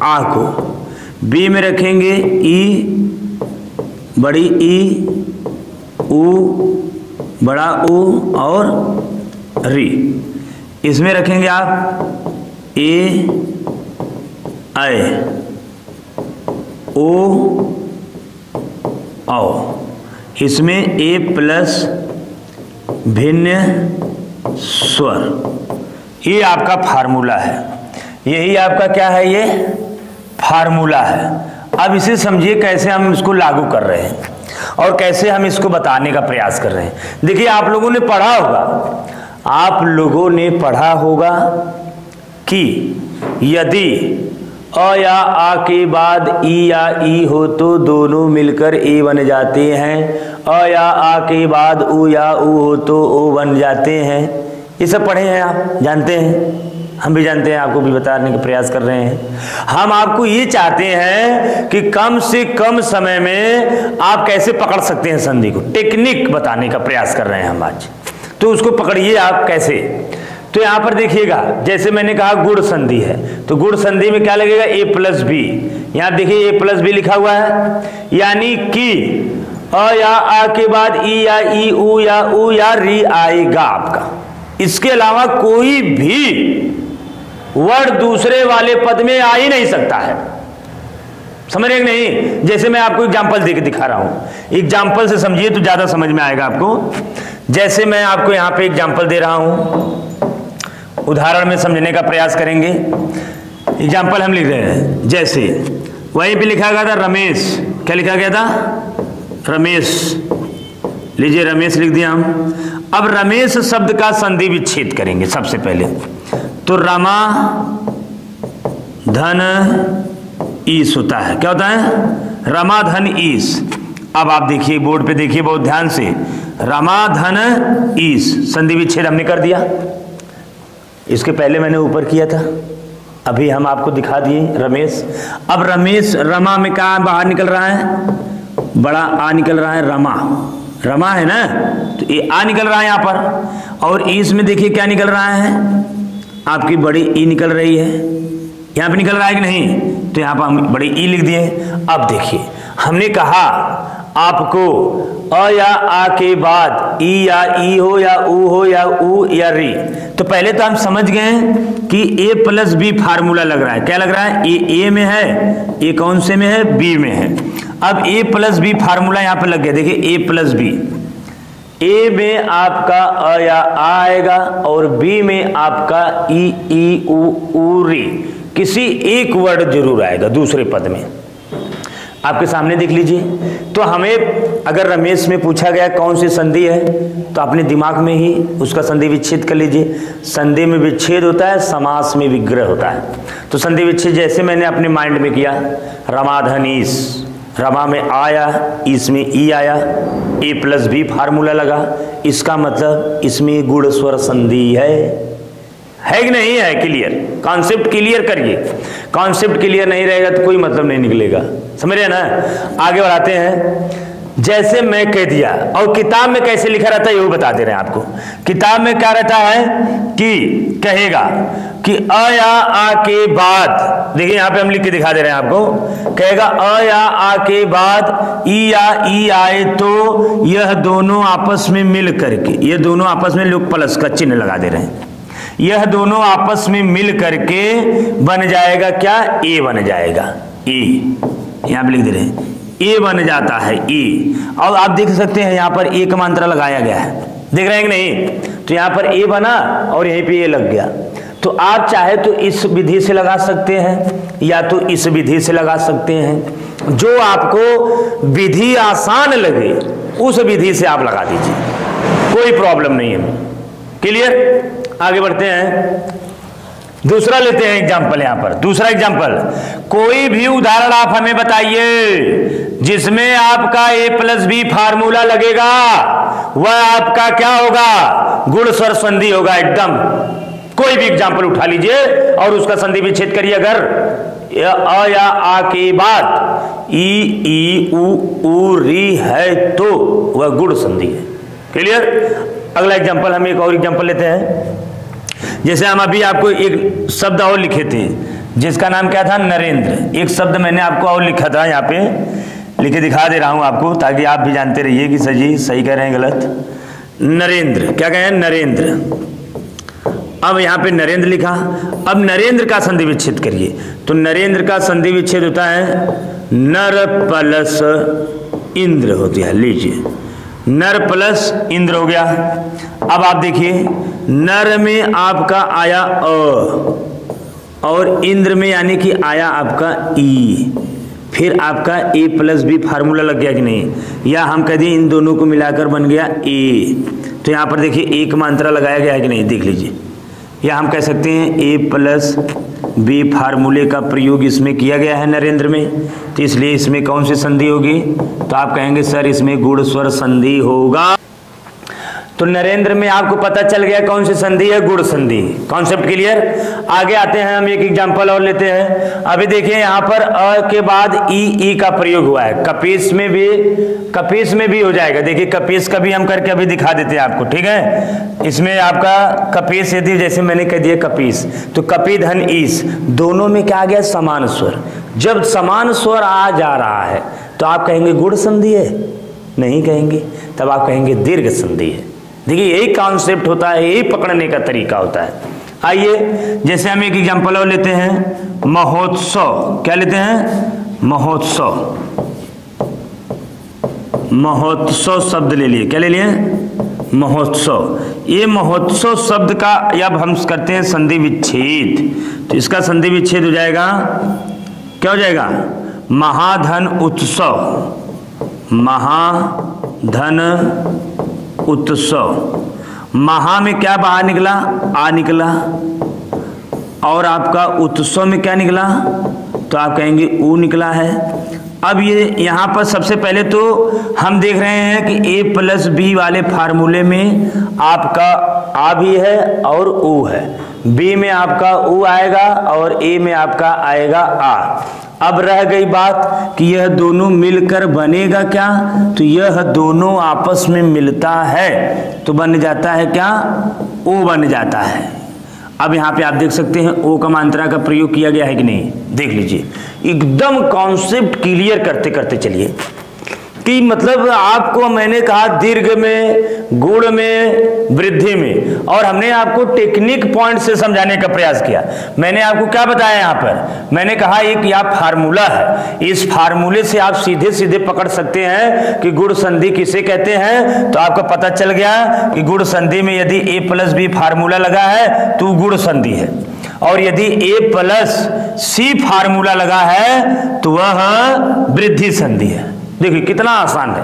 आ को, बी में रखेंगे ई, बड़ी ई, ऊ, बड़ा ऊ और री। इसमें रखेंगे आप ए, ऐ, ओ, औ। इसमें ए प्लस भिन्न स्वर, ये आपका फार्मूला है। यही आपका क्या है, ये फार्मूला है। अब इसे समझिए कैसे हम इसको लागू कर रहे हैं और कैसे हम इसको बताने का प्रयास कर रहे हैं। देखिए आप लोगों ने पढ़ा होगा, आप लोगों ने पढ़ा होगा कि यदि अ या आ के बाद ई या ई हो तो दोनों मिलकर ए बन जाते हैं, अ या आ के बाद उ या उ हो तो ओ बन जाते हैं। ये सब पढ़े हैं, आप जानते हैं, हम भी जानते हैं, आपको भी बताने का प्रयास कर रहे हैं। हम आपको ये चाहते हैं कि कम से कम समय में आप कैसे पकड़ सकते हैं संधि को, टेक्निक बताने का प्रयास कर रहे हैं हम आज। तो उसको पकड़िए आप कैसे। तो यहां पर देखिएगा, जैसे मैंने कहा गुण संधि है, तो गुण संधि में क्या लगेगा, ए प्लस बी। यहां देखिए ए प्लस बी लिखा हुआ है, यानी कि अ या आ के बाद ई या ई, उ या री आएगा आपका। इसके अलावा कोई भी वर्ड दूसरे वाले पद में आ ही नहीं सकता है। समझ रहे नहीं? जैसे मैं आपको एग्जांपल देके दिखा रहा हूं, एग्जांपल से समझिए तो ज्यादा समझ में आएगा आपको। जैसे मैं आपको यहां पे एग्जांपल दे रहा हूं, उदाहरण में समझने का प्रयास करेंगे। एग्जाम्पल हम लिख रहे हैं, जैसे वहीं पे लिखा गया था रमेश, क्या लिखा गया था, रमेश। लीजिए रमेश लिख दिया हम। अब रमेश शब्द का संधि विच्छेद करेंगे सबसे पहले। तो रमा धन ईस होता है, क्या होता है, रमा धन ईस। अब आप देखिए बोर्ड पे देखिए बहुत ध्यान से, रमा धन ईस, संधि विच्छेद हमने कर दिया। इसके पहले मैंने ऊपर किया था, अभी हम आपको दिखा दिए रमेश। अब रमेश, रमा में क्या बाहर निकल रहा है, बड़ा आ निकल रहा है, रमा, रमा है ना, तो ये आ निकल रहा है यहाँ पर। और ईस में देखिए क्या निकल रहा है, आपकी बड़ी ई निकल रही है, यहाँ पे निकल रहा है कि नहीं, तो यहाँ पर हम बड़ी ई लिख दिए। अब देखिए हमने कहा आपको अ या आ के बाद ई या ई हो या उ हो या उ या री, तो पहले तो हम समझ गए कि ए प्लस बी फार्मूला लग रहा है। क्या लग रहा है, ए में है, ए कौन से में है, बी में है। अब ए प्लस बी फार्मूला यहाँ पे लग गया। देखिए ए प्लस बी, ए में आपका अ या आ आएगा और बी में आपका ई उ री, किसी एक वर्ड जरूर आएगा दूसरे पद में। आपके सामने देख लीजिए। तो हमें अगर रमेश में पूछा गया कौन सी संधि है, तो अपने दिमाग में ही उसका संधि विच्छेद कर लीजिए। संधि में विच्छेद होता है, समास में विग्रह होता है। तो संधि विच्छेद जैसे मैंने अपने माइंड में किया, रमाधनीस, रमा में आया, इसमें ई आया, ए प्लस बी फार्मूला लगा, इसका मतलब इसमें गुण स्वर संधि है कि नहीं है? क्लियर? कॉन्सेप्ट क्लियर करिए, कॉन्सेप्ट क्लियर नहीं रहेगा तो कोई मतलब नहीं निकलेगा, समझ रहे ना। आगे बढ़ाते हैं। जैसे मैं कह दिया, और किताब में कैसे लिखा रहता है ये बता दे रहे हैं आपको। किताब में क्या रहता है कि कहेगा कि अ या आ के बाद, देखिए यहां पे हम लिख के दिखा दे रहे हैं आपको, कहेगा अ या आ के बाद ई या ई आए तो यह दोनों आपस में मिल करके, ये दोनों आपस में लोग प्लस का चिन्ह लगा दे रहे हैं, यह दोनों आपस में मिल करके बन जाएगा क्या? ए बन जाएगा। ए यहां पे लिख दे रहे हैं, ए बन जाता है ए। और आप देख सकते हैं यहां पर ए का मात्रा लगाया गया है, देख रहे हैं कि नहीं? तो यहां पर ए बना और यहीं पे ए लग गया। तो आप चाहे तो इस विधि से लगा सकते हैं या तो इस विधि से लगा सकते हैं, जो आपको विधि आसान लगे उस विधि से आप लगा दीजिए, कोई प्रॉब्लम नहीं है। क्लियर? आगे बढ़ते हैं, दूसरा लेते हैं एग्जाम्पल। यहां पर दूसरा एग्जाम्पल, कोई भी उदाहरण आप हमें बताइए जिसमें आपका ए प्लस बी फार्मूला लगेगा, वह आपका क्या होगा? गुण स्वर संधि होगा एकदम। कोई भी एग्जाम्पल उठा लीजिए और उसका संधि विच्छेद करिए। अगर अ या आ के बाद ई ई उ री है तो वह गुण संधि है। क्लियर? अगला एग्जाम्पल, हम एक और एग्जाम्पल लेते हैं। जैसे हम अभी आपको एक शब्द और लिखे थे जिसका नाम क्या था? नरेंद्र। एक शब्द मैंने आपको और लिखा था, यहाँ पे लिख के दिखा दे रहा हूं आपको ताकि आप भी जानते रहिए कि सही सही कह रहे हैं गलत। नरेंद्र, क्या कहें? नरेंद्र। अब यहाँ पे नरेंद्र लिखा, अब नरेंद्र का संधि विच्छेद करिए तो नरेंद्र का संधि विच्छेद होता है नर प्लस इंद्र होती है। लीजिए, नर प्लस इंद्र हो गया। अब आप देखिए, नर में आपका आया अ और इंद्र में यानी कि आया आपका ई, फिर आपका ए प्लस बी फार्मूला लग गया कि नहीं? या हम कह दिए इन दोनों को मिलाकर बन गया ए। तो यहाँ पर देखिए एक मात्रा लगाया गया है कि नहीं, देख लीजिए। या हम कह सकते हैं ए प्लस बी फार्मूले का प्रयोग इसमें किया गया है नरेंद्र में, तो इसलिए इसमें कौन सी संधि होगी? तो आप कहेंगे सर इसमें गुण स्वर संधि होगा। तो नरेंद्र में आपको पता चल गया कौन सी संधि है? गुण संधि। Concept clear? आगे आते हैं, हम एक एग्जांपल और लेते हैं। अभी देखिए यहाँ पर अ के बाद ई का प्रयोग हुआ है, कपीस में भी हो जाएगा। देखिए कपीस का भी हम करके अभी दिखा देते हैं आपको, ठीक है? इसमें आपका कपीस, यदि जैसे मैंने कह दिया कपीस, तो कपी धन ईस, दोनों में क्या आ गया? समान स्वर। जब समान स्वर आ जा रहा है तो आप कहेंगे गुण संधि है? नहीं कहेंगे, तब आप कहेंगे दीर्घ संधि है। देखिए यही कॉन्सेप्ट होता है, यही पकड़ने का तरीका होता है। आइए, जैसे हम एक एग्जांपल और लेते हैं, महोत्सव। क्या लेते हैं? महोत्सव। महोत्सव शब्द ले लिए। क्या ले लिए? महोत्सव। ये महोत्सव शब्द का अब हम करते हैं संधि विच्छेद, तो इसका संधि विच्छेद हो जाएगा, क्या हो जाएगा? महाधन उत्सव। महाधन उत्सव। महा में क्या बाहर निकला? आ निकला। और आपका उत्सव में क्या निकला? तो आप कहेंगे ऊ निकला है। अब ये यहाँ पर सबसे पहले तो हम देख रहे हैं कि ए प्लस बी वाले फार्मूले में आपका आ भी है और ऊ है, बी में आपका ऊ आएगा और ए में आपका आएगा आ। अब रह गई बात कि यह दोनों मिलकर बनेगा क्या? तो यह दोनों आपस में मिलता है तो बन जाता है क्या? ओ बन जाता है। अब यहाँ पे आप देख सकते हैं ओ का मात्रा का प्रयोग किया गया है कि नहीं, देख लीजिए। एकदम कॉन्सेप्ट क्लियर करते करते चलिए कि मतलब आपको मैंने कहा दीर्घ में, गुण में, वृद्धि में, और हमने आपको टेक्निक पॉइंट से समझाने का प्रयास किया। मैंने आपको क्या बताया यहाँ पर? मैंने कहा एक यह फार्मूला है, इस फार्मूले से आप सीधे सीधे पकड़ सकते हैं कि गुण संधि किसे कहते हैं। तो आपको पता चल गया कि गुण संधि में यदि ए प्लस बी फार्मूला लगा है तो गुण संधि है, और यदि ए प्लस सी फार्मूला लगा है तो वह वृद्धि संधि है। देखिए कितना आसान है,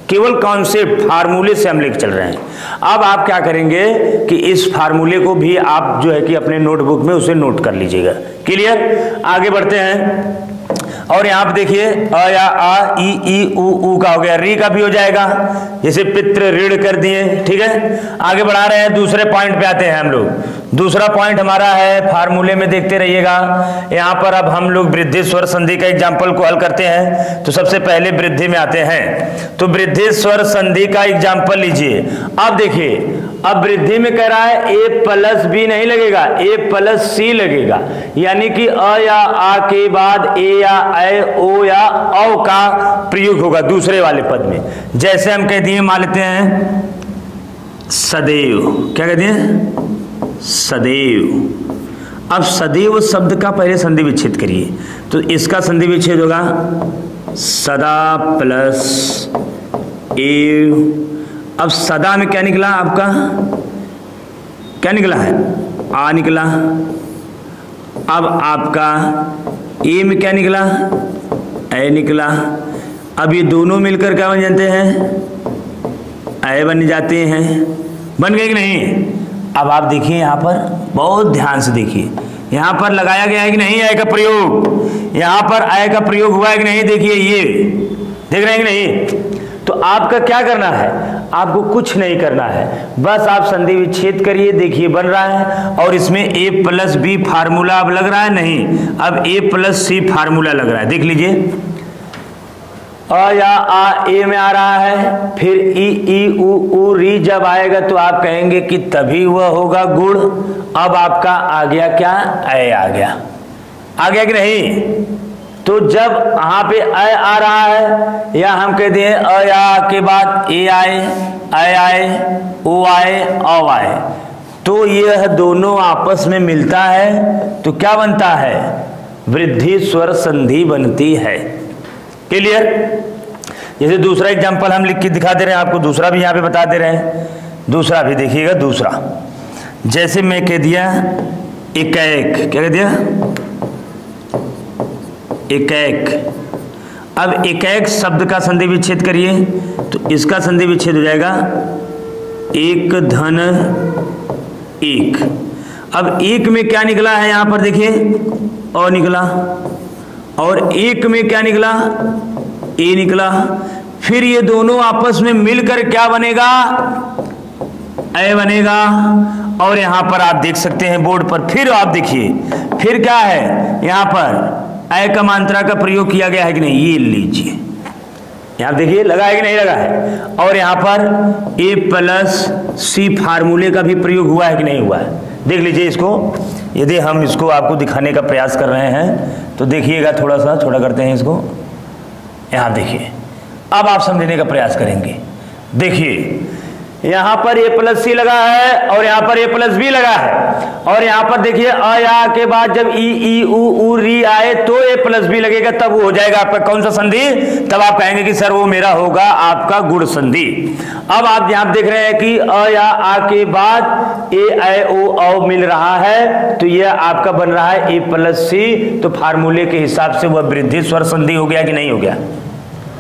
केवल कॉन्सेप्ट फार्मूले से हम लेकर चल रहे हैं। अब आप क्या करेंगे कि इस फार्मूले को भी आप जो है कि अपने नोटबुक में उसे नोट कर लीजिएगा। क्लियर? आगे बढ़ते हैं। और यहाँ पे देखिए अ या आ, ई ऊ का हो गया, री का भी हो जाएगा, जैसे पितृ ऋण कर दिए। ठीक है, आगे बढ़ा रहे हैं, दूसरे पॉइंट पे आते हैं हम लोग। दूसरा पॉइंट हमारा है, फार्मूले में देखते रहिएगा। यहाँ पर अब हम लोग वृद्धि स्वर संधि का एग्जाम्पल को हल करते हैं। तो सबसे पहले वृद्धि में आते हैं, तो वृद्धि स्वर संधि का एग्जाम्पल लीजिए। अब देखिए, अब वृद्धि में कह रहा है ए प्लस बी नहीं लगेगा, ए प्लस सी लगेगा, यानी कि अ या आ के बाद ए या ऐ ओ या औ का प्रयोग होगा दूसरे वाले पद में। जैसे हम कह दिए, मान लेते हैं सदैव, क्या कहते हैं सदैव। अब सदैव शब्द का पहले संधि विच्छेद करिए, तो इसका संधि विच्छेद होगा सदा प्लस एव। अब सदा में क्या निकला आपका, क्या निकला है, आ निकला। अब आपका ए में क्या निकला, ए निकला। अब ये दोनों मिलकर क्या बन जाते हैं, ए बन जाते हैं। बन गए कि नहीं। अब आप देखिए यहाँ पर बहुत ध्यान से देखिए, यहाँ पर लगाया गया है कि नहीं ए का प्रयोग, यहाँ पर ए का प्रयोग हुआ है कि नहीं। देखिए ये देख रहे हैं कि नहीं। तो आपका क्या करना है, आपको कुछ नहीं करना है, बस आप संधि विच्छेद करिए। देखिए बन रहा है, और इसमें ए प्लस बी फार्मूला अब लग रहा है नहीं, अब ए प्लस सी फार्मूला लग रहा है। देख लीजिए, अ या आ ए में आ रहा है, फिर ई ऊ री जब आएगा तो आप कहेंगे कि तभी वह होगा गुण। अब आपका आ गया क्या, ए आ गया, आ गया कि नहीं। तो जब यहाँ पे अ आ रहा है, या हम कहते हैं अ या के बाद ए आए, ऐ आए, ओ आए, औ आए, तो यह दोनों आपस में मिलता है तो क्या बनता है, वृद्धि स्वर संधि बनती है। क्लियर। जैसे दूसरा एग्जांपल हम लिख के दिखा दे रहे हैं आपको, दूसरा भी यहाँ पे बता दे रहे हैं। दूसरा भी देखिएगा, दूसरा जैसे मैं कह दिया इकैक, क्या कह दिया इकैक। अब इकैक शब्द का संधि विच्छेद करिए, तो इसका संधि विच्छेद हो जाएगा एक धन एक। अब एक में क्या निकला है, यहां पर देखिए अ निकला, और एक में क्या निकला, ए निकला। फिर ये दोनों आपस में मिलकर क्या बनेगा, ए बनेगा। और यहां पर आप देख सकते हैं बोर्ड पर, फिर आप देखिए फिर क्या है, यहां पर ए का मात्रा का प्रयोग किया गया है कि नहीं, ये लीजिए यहां देखिए लगा है कि नहीं लगा है। और यहां पर ए प्लस सी फार्मूले का भी प्रयोग हुआ है कि नहीं हुआ है, देख लीजिए इसको। यदि हम इसको आपको दिखाने का प्रयास कर रहे हैं तो देखिएगा, थोड़ा सा छोटा करते हैं इसको, यहां देखिए। अब आप समझने का प्रयास करेंगे। देखिए यहां पर ए प्लस सी लगा है, और यहां पर ए प्लस बी लगा है, और यहां पर देखिए अ या के बाद जब ई ऊ री आए तो ए प्लस बी लगेगा, तब वो हो जाएगा आपका कौन सा संधि, तब आप कहेंगे कि सर वो मेरा होगा आपका गुण संधि। अब आप यहां देख रहे हैं कि अ या आ के बाद ए ऐ ओ औ मिल रहा है, तो यह आपका बन रहा है ए प्लस सी। तो फार्मूले के हिसाब से वह वृद्धि स्वर संधि हो गया कि नहीं हो गया।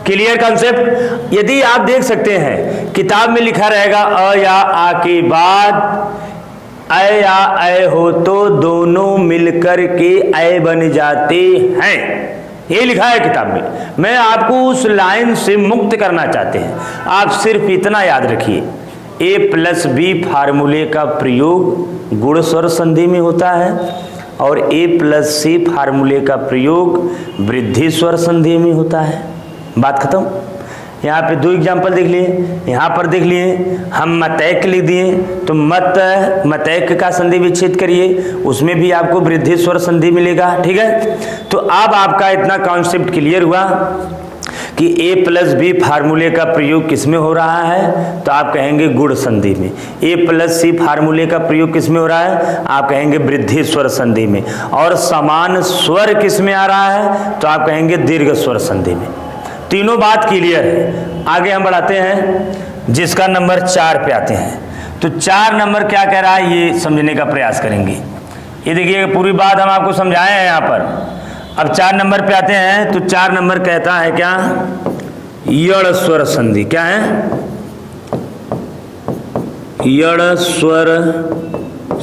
Clear concept. यदि आप देख सकते हैं किताब में लिखा रहेगा अ या आ के बाद ऐ या ऐ हो तो दोनों मिलकर के ऐ बन जाते हैं, ये लिखा है किताब में। मैं आपको उस लाइन से मुक्त करना चाहते हैं, आप सिर्फ इतना याद रखिए, ए प्लस बी फार्मूले का प्रयोग गुण स्वर संधि में होता है, और ए प्लस सी फार्मूले का प्रयोग वृद्धि स्वर संधि में होता है। बात खत्म। यहाँ पे दो एग्जाम्पल देख लिए, यहाँ पर देख लिए हम मतैक लिख दिए, तो मतैक का संधि विच्छेद करिए, उसमें भी आपको वृद्धि स्वर संधि मिलेगा। ठीक है, तो अब आपका इतना कॉन्सेप्ट क्लियर हुआ कि ए प्लस बी फार्मूले का प्रयोग किस में हो रहा है, तो आप कहेंगे गुण संधि में। ए प्लस सी फार्मूले का प्रयोग किस में हो रहा है, आप कहेंगे वृद्धि स्वर संधि में। और समान स्वर किस में आ रहा है, तो आप कहेंगे दीर्घ स्वर संधि में। तीनों बात क्लियर है। आगे हम बढ़ाते हैं, जिसका नंबर 4 पे आते हैं। तो 4 नंबर क्या कह रहा है, ये समझने का प्रयास करेंगे। ये देखिए पूरी बात हम आपको समझाए हैं यहाँ पर। अब 4 नंबर पे आते हैं, तो 4 नंबर कहता है क्या, यड़ स्वर संधि। क्या है, यड़ स्वर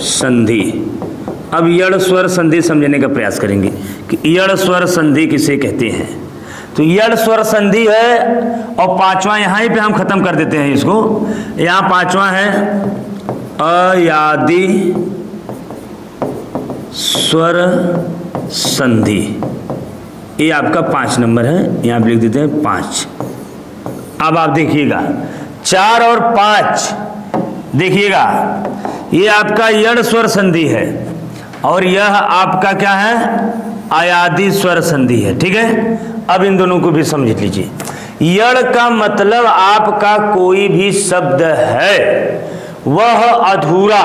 संधि। अब यड़ स्वर संधि समझने का प्रयास करेंगे। कि यड़ स्वर संधि किसे कहते हैं। तो यड़ स्वर संधि है और पांचवा यहां पे हम खत्म कर देते हैं इसको। यहां पांचवा है अयादि स्वर संधि, ये आपका 5 नंबर है, यहां पे लिख देते हैं 5। अब आप देखिएगा 4 और 5, देखिएगा ये आपका यड़ स्वर संधि है और यह आपका क्या है, अयादि स्वर संधि है। ठीक है, अब इन दोनों को भी समझ लीजिए। यड़ का मतलब आपका कोई भी शब्द है वह अधूरा,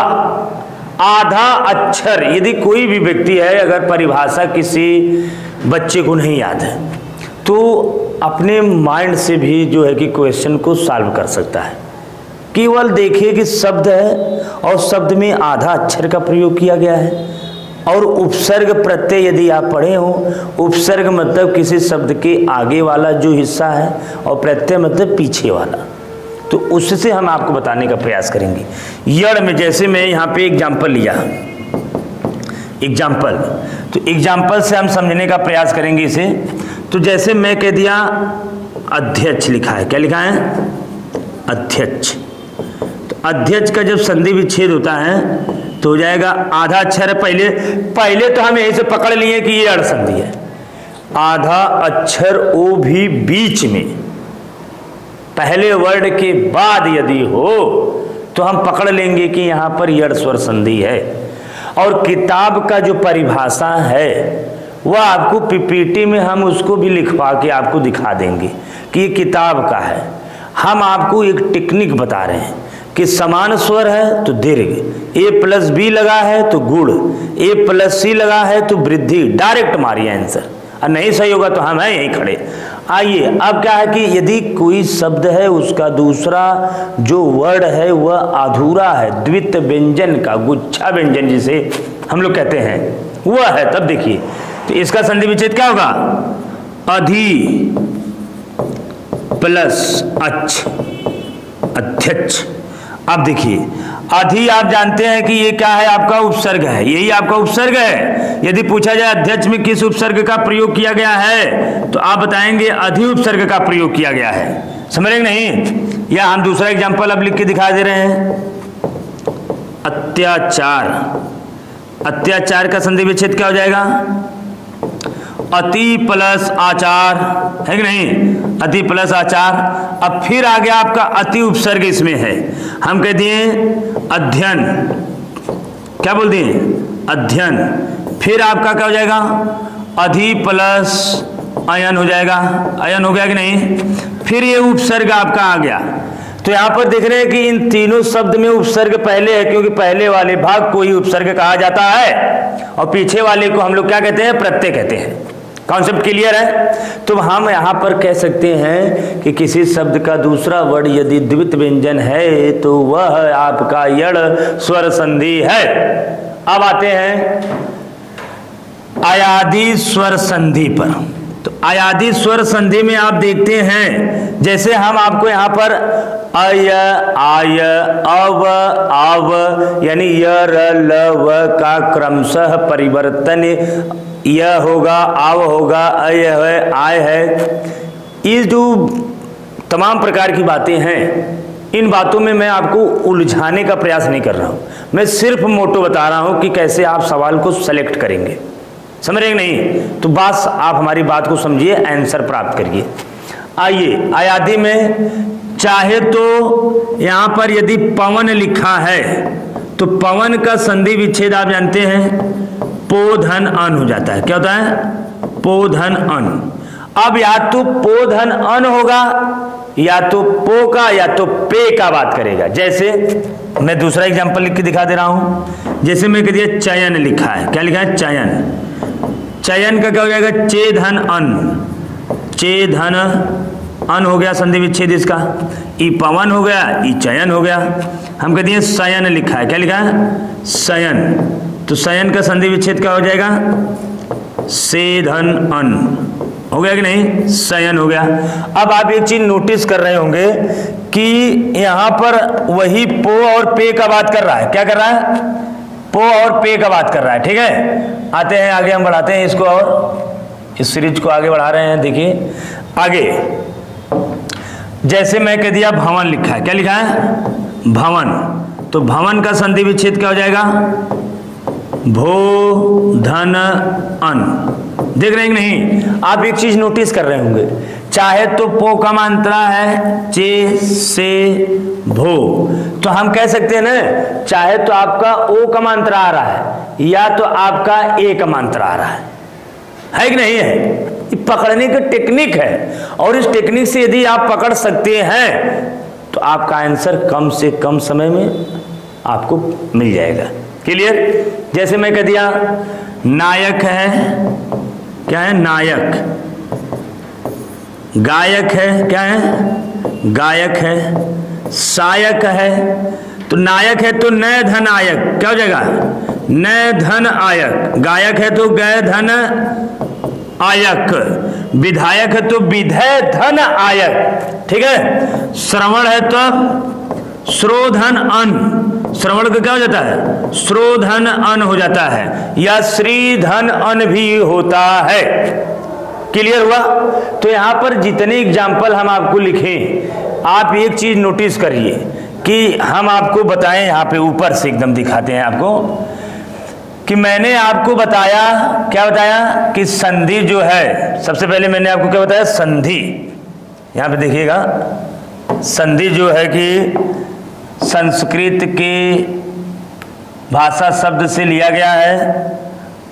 आधा अक्षर, यदि कोई भी व्यक्ति है, अगर परिभाषा किसी बच्चे को नहीं याद है तो अपने माइंड से भी जो है कि क्वेश्चन को सॉल्व कर सकता है। केवल देखिए कि शब्द है और शब्द में आधा अक्षर का प्रयोग किया गया है और उपसर्ग प्रत्यय यदि आप पढ़े हो, उपसर्ग मतलब किसी शब्द के आगे वाला जो हिस्सा है और प्रत्यय मतलब पीछे वाला, तो उससे हम आपको बताने का प्रयास करेंगे। यड़ में जैसे मैं यहाँ पे एग्जाम्पल लिया, एग्जाम्पल, तो एग्जाम्पल से हम समझने का प्रयास करेंगे इसे। तो जैसे मैं कह दिया अध्यक्ष लिखा है, क्या लिखा है, अध्यक्ष। तो अध्यक्ष का जब संधि विच्छेद होता है तो हो जाएगा आधा अक्षर है, पहले तो हम यहीं से पकड़ लिए कि ये अड़ संधि है। आधा अक्षर ओ भी बीच में पहले वर्ड के बाद यदि हो तो हम पकड़ लेंगे कि यहां पर यड़ स्वर संधि है। और किताब का जो परिभाषा है वह आपको पीपीटी में हम उसको भी लिखवा के आपको दिखा देंगे कि ये किताब का है। हम आपको एक टेक्निक बता रहे हैं कि समान स्वर है तो दीर्घ, ए प्लस बी लगा है तो गुण, ए प्लस सी लगा है तो वृद्धि, डायरेक्ट मारिए आंसर, और नहीं सही होगा तो हम हैं यहीं खड़े। आइए, अब क्या है कि यदि कोई शब्द है उसका दूसरा जो वर्ड है वह अधूरा है, द्वित व्यंजन का, गुच्छा व्यंजन जिसे हम लोग कहते हैं वह है, तब देखिए तो इसका संधि विच्छेद क्या होगा, अधि प्लस अच, अध्यक्ष। अब देखिए अधि आप जानते हैं कि ये क्या है, आपका उपसर्ग है, यही आपका उपसर्ग है। यदि पूछा जाए अध्यक्ष में किस उपसर्ग का प्रयोग किया गया है तो आप बताएंगे अधि उपसर्ग का प्रयोग किया गया है। समझ रहे नहीं? या हम दूसरा एग्जांपल अब लिख के दिखा दे रहे हैं, अत्याचार। अत्याचार का संधि विच्छेद क्या हो जाएगा, अति प्लस आचार, है कि नहीं, अति प्लस आचार। अब फिर आ गया आपका अति उपसर्ग इसमें है, हम कह दिए अध्ययन, क्या बोल दिए, अध्ययन। फिर आपका क्या हो जाएगा, अधि प्लस अयन हो जाएगा, अयन हो गया कि नहीं। फिर ये उपसर्ग आपका आ गया। तो यहां पर देख रहे हैं कि इन तीनों शब्द में उपसर्ग पहले है, क्योंकि पहले वाले भाग को ही उपसर्ग कहा जाता है और पीछे वाले को हम लोग क्या कहते हैं, प्रत्यय कहते हैं। कॉन्सेप्ट क्लियर है? तो हम यहां पर कह सकते हैं कि किसी शब्द का दूसरा वर्ड यदि द्वित व्यंजन है तो वह आपका यड़ स्वर संधि है। अब आते हैं अयादि स्वर संधि पर। तो अयादि स्वर संधि में आप देखते हैं, जैसे हम आपको यहां पर अय, आय, अव, आव यानी य, र, ल, व का क्रमशः परिवर्तन, यह होगा, आव होगा, अय है, आय है। ये जो तमाम प्रकार की बातें हैं, इन बातों में मैं आपको उलझाने का प्रयास नहीं कर रहा हूं, मैं सिर्फ मोटो बता रहा हूं कि कैसे आप सवाल को सेलेक्ट करेंगे। समझ रहे नहीं? तो बस आप हमारी बात को समझिए, आंसर प्राप्त करिए। आइए, अयादि में चाहे तो यहां पर यदि पवन लिखा है तो पवन का संधि विच्छेद आप जानते हैं, पो धन अन हो जाता है। क्या होता है, पो धन अन। अब या तो पो धन अन होगा या तो पो का या तो पे का बात करेगा। जैसे मैं दूसरा एग्जांपल लिख के दिखा दे रहा हूं, जैसे मैं कह दिया चयन लिखा है, क्या लिखा है, चयन। चयन का क्या हो जाएगा, चे धन अन, चे धन अन हो गया संधि विच्छेद इसका। ई पवन हो गया, ई चयन हो गया। हम कहते हैं शयन लिखा है, क्या लिखा है, शयन। तो शयन का संधि विच्छेद क्या हो जाएगा, से धन अन हो गया कि नहीं, शयन हो गया। अब आप एक चीज नोटिस कर रहे होंगे कि यहां पर वही पो और पे का बात कर रहा है। क्या कर रहा है, पो और पे का बात कर रहा है। ठीक है, आते हैं आगे, हम बढ़ाते हैं इसको और इस सीरीज को आगे बढ़ा रहे हैं। देखिए आगे, जैसे मैं कह दिया भवन लिखा है, क्या लिखा है भवन, तो भवन का संधि विच्छेद क्या हो जाएगा भो धन अन। देख रहे हैं कि नहीं? आप एक चीज नोटिस कर रहे होंगे, चाहे तो पो का मात्रा है चे से भो, तो हम कह सकते हैं ना, चाहे तो आपका ओ का मात्रा आ रहा है या तो आपका ए का मात्रा आ रहा है कि नहीं है? ये पकड़ने की टेक्निक है, और इस टेक्निक से यदि आप पकड़ सकते हैं तो आपका आंसर कम से कम समय में आपको मिल जाएगा। क्लियर? जैसे मैं कह दिया नायक है, क्या है नायक, गायक है, क्या है गायक है, सायक है, तो नायक है तो नय धन आयक, क्या हो जाएगा नय धन आयक, गायक है तो गय धन आयक, विधायक है तो विधेय धन आयक। ठीक है, श्रवण है तो श्रोधन अन, श्रवण का क्या हो जाता है श्रोधन अन हो जाता है, या श्रीधन अन भी होता है। क्लियर हुआ? तो यहां पर जितने एग्जाम्पल हम आपको लिखे, आप एक चीज नोटिस करिए कि हम आपको बताएं, यहां पे ऊपर से एकदम दिखाते हैं आपको कि मैंने आपको बताया, क्या बताया कि संधि जो है, सबसे पहले मैंने आपको क्या बताया संधि, यहां पे देखिएगा संधि जो है कि संस्कृत के भाषा शब्द से लिया गया है,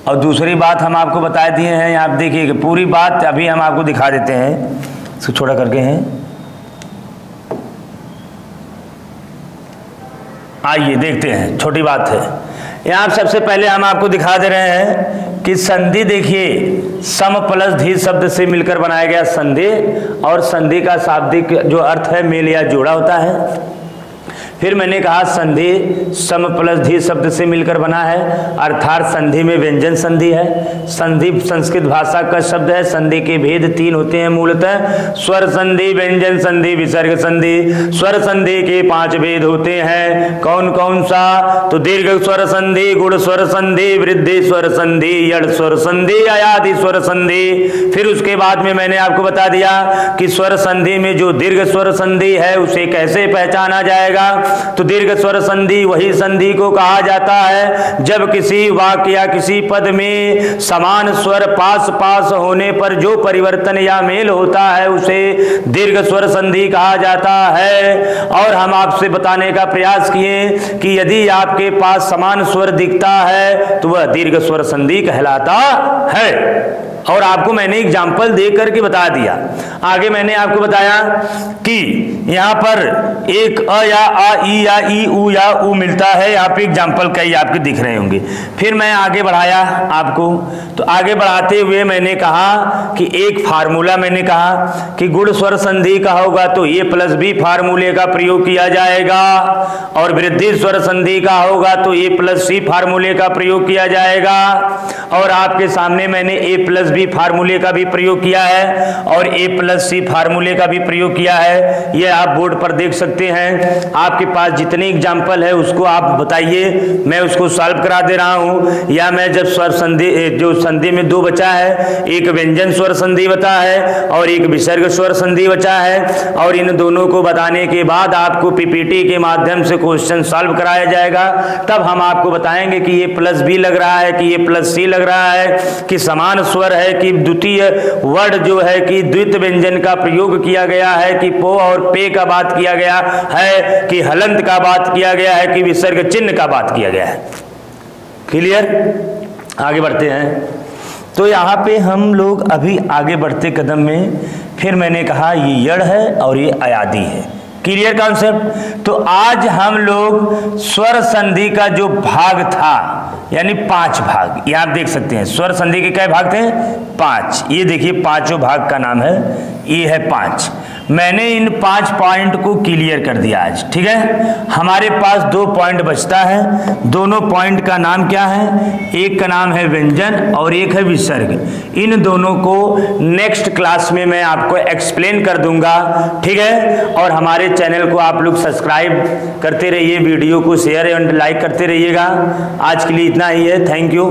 और दूसरी बात हम आपको बता दिए हैं, यहाँ आप देखिए कि पूरी बात अभी हम आपको दिखा देते हैं, इसको छोटा करके हैं। आइए देखते हैं, छोटी बात है। यहाँ सबसे पहले हम आपको दिखा दे रहे हैं कि संधि, देखिए सम प्लस धी शब्द से मिलकर बनाया गया संधि, और संधि का शाब्दिक जो अर्थ है मेल या जोड़ा होता है। फिर मैंने कहा संधि सम प्लस धी शब्द से मिलकर बना है, अर्थात संधि में व्यंजन संधि है। संधि संस्कृत भाषा का शब्द है। संधि के भेद तीन होते हैं मूलतः, स्वर संधि, व्यंजन संधि, विसर्ग संधि। स्वर संधि के 5 भेद होते हैं। कौन कौन सा? तो दीर्घ स्वर संधि, गुण स्वर संधि, वृद्धि स्वर संधि, यड़ स्वर संधि, अयादि स्वर संधि। फिर उसके बाद में मैंने आपको बता दिया कि स्वर संधि में जो दीर्घ स्वर संधि है उसे कैसे पहचाना जाएगा। तो दीर्घ स्वर संधि वही संधि को कहा जाता है जब किसी वाक्य या किसी पद में समान स्वर पास पास होने पर जो परिवर्तन या मेल होता है उसे दीर्घ स्वर संधि कहा जाता है। और हम आपसे बताने का प्रयास किए कि यदि आपके पास समान स्वर दिखता है तो वह दीर्घ स्वर संधि कहलाता है, और आपको मैंने एग्जाम्पल दे करके बता दिया। आगे मैंने आपको बताया कि यहाँ पर एक अ या आ, ई या ई, उ या उ मिलता है। यहाँ पे एग्जाम्पल कई आपके दिख रहे होंगे। फिर मैं आगे बढ़ाया आपको, तो आगे बढ़ाते हुए मैंने कहा कि एक फार्मूला मैंने कहा कि गुण स्वर संधि का होगा तो ए प्लस बी फार्मूले का प्रयोग किया जाएगा, और वृद्धि स्वर संधि का होगा तो ए प्लस सी फार्मूले का प्रयोग किया जाएगा। और आपके सामने मैंने ए प्लस बी फार्मूले का भी प्रयोग किया है और ए प्लस सी फार्मूले का भी प्रयोग किया है। ये आप बोर्ड पर देख सकते हैं। आपके पास जितने एग्जाम्पल है उसको आप बताइए, मैं उसको सॉल्व करा दे रहा हूं। या मैं जब स्वर संधि, जो संधि में 2 बचा है, एक व्यंजन स्वर संधि बचा है और एक विसर्ग स्वर संधि बचा है, और इन दोनों को बताने के बाद आपको पीपीटी के माध्यम से क्वेश्चन सॉल्व कराया जाएगा। तब हम आपको बताएंगे कि ये प्लस बी लग रहा है कि ये प्लस सी लग रहा है, कि समान स्वर है कि द्वितीय वर्ड जो है कि द्वित व्यंजन का प्रयोग किया गया है, कि पो और पे का बात किया गया है, कि हलंत का बात किया गया है, कि विसर्ग चिन्ह का बात किया गया है। क्लियर? आगे बढ़ते हैं। तो यहाँ पे हम लोग अभी आगे बढ़ते कदम में फिर मैंने कहा ये यड़ है और ये अयादी है। Clear concept? तो आज हम लोग स्वर संधि का जो भाग था, यानी 5 भाग, ये आप देख सकते हैं। स्वर संधि के क्या भाग थे? 5। ये देखिए 5 भाग का नाम है, ये है 5। मैंने इन 5 पॉइंट को क्लियर कर दिया आज, ठीक है। हमारे पास 2 पॉइंट बचता है। दोनों पॉइंट का नाम क्या है? एक का नाम है व्यंजन और एक है विसर्ग। इन दोनों को नेक्स्ट क्लास में मैं आपको एक्सप्लेन कर दूंगा, ठीक है। और हमारे चैनल को आप लोग सब्सक्राइब करते रहिए, वीडियो को शेयर एंड लाइक करते रहिएगा। आज के लिए इतना ही है। Thank you.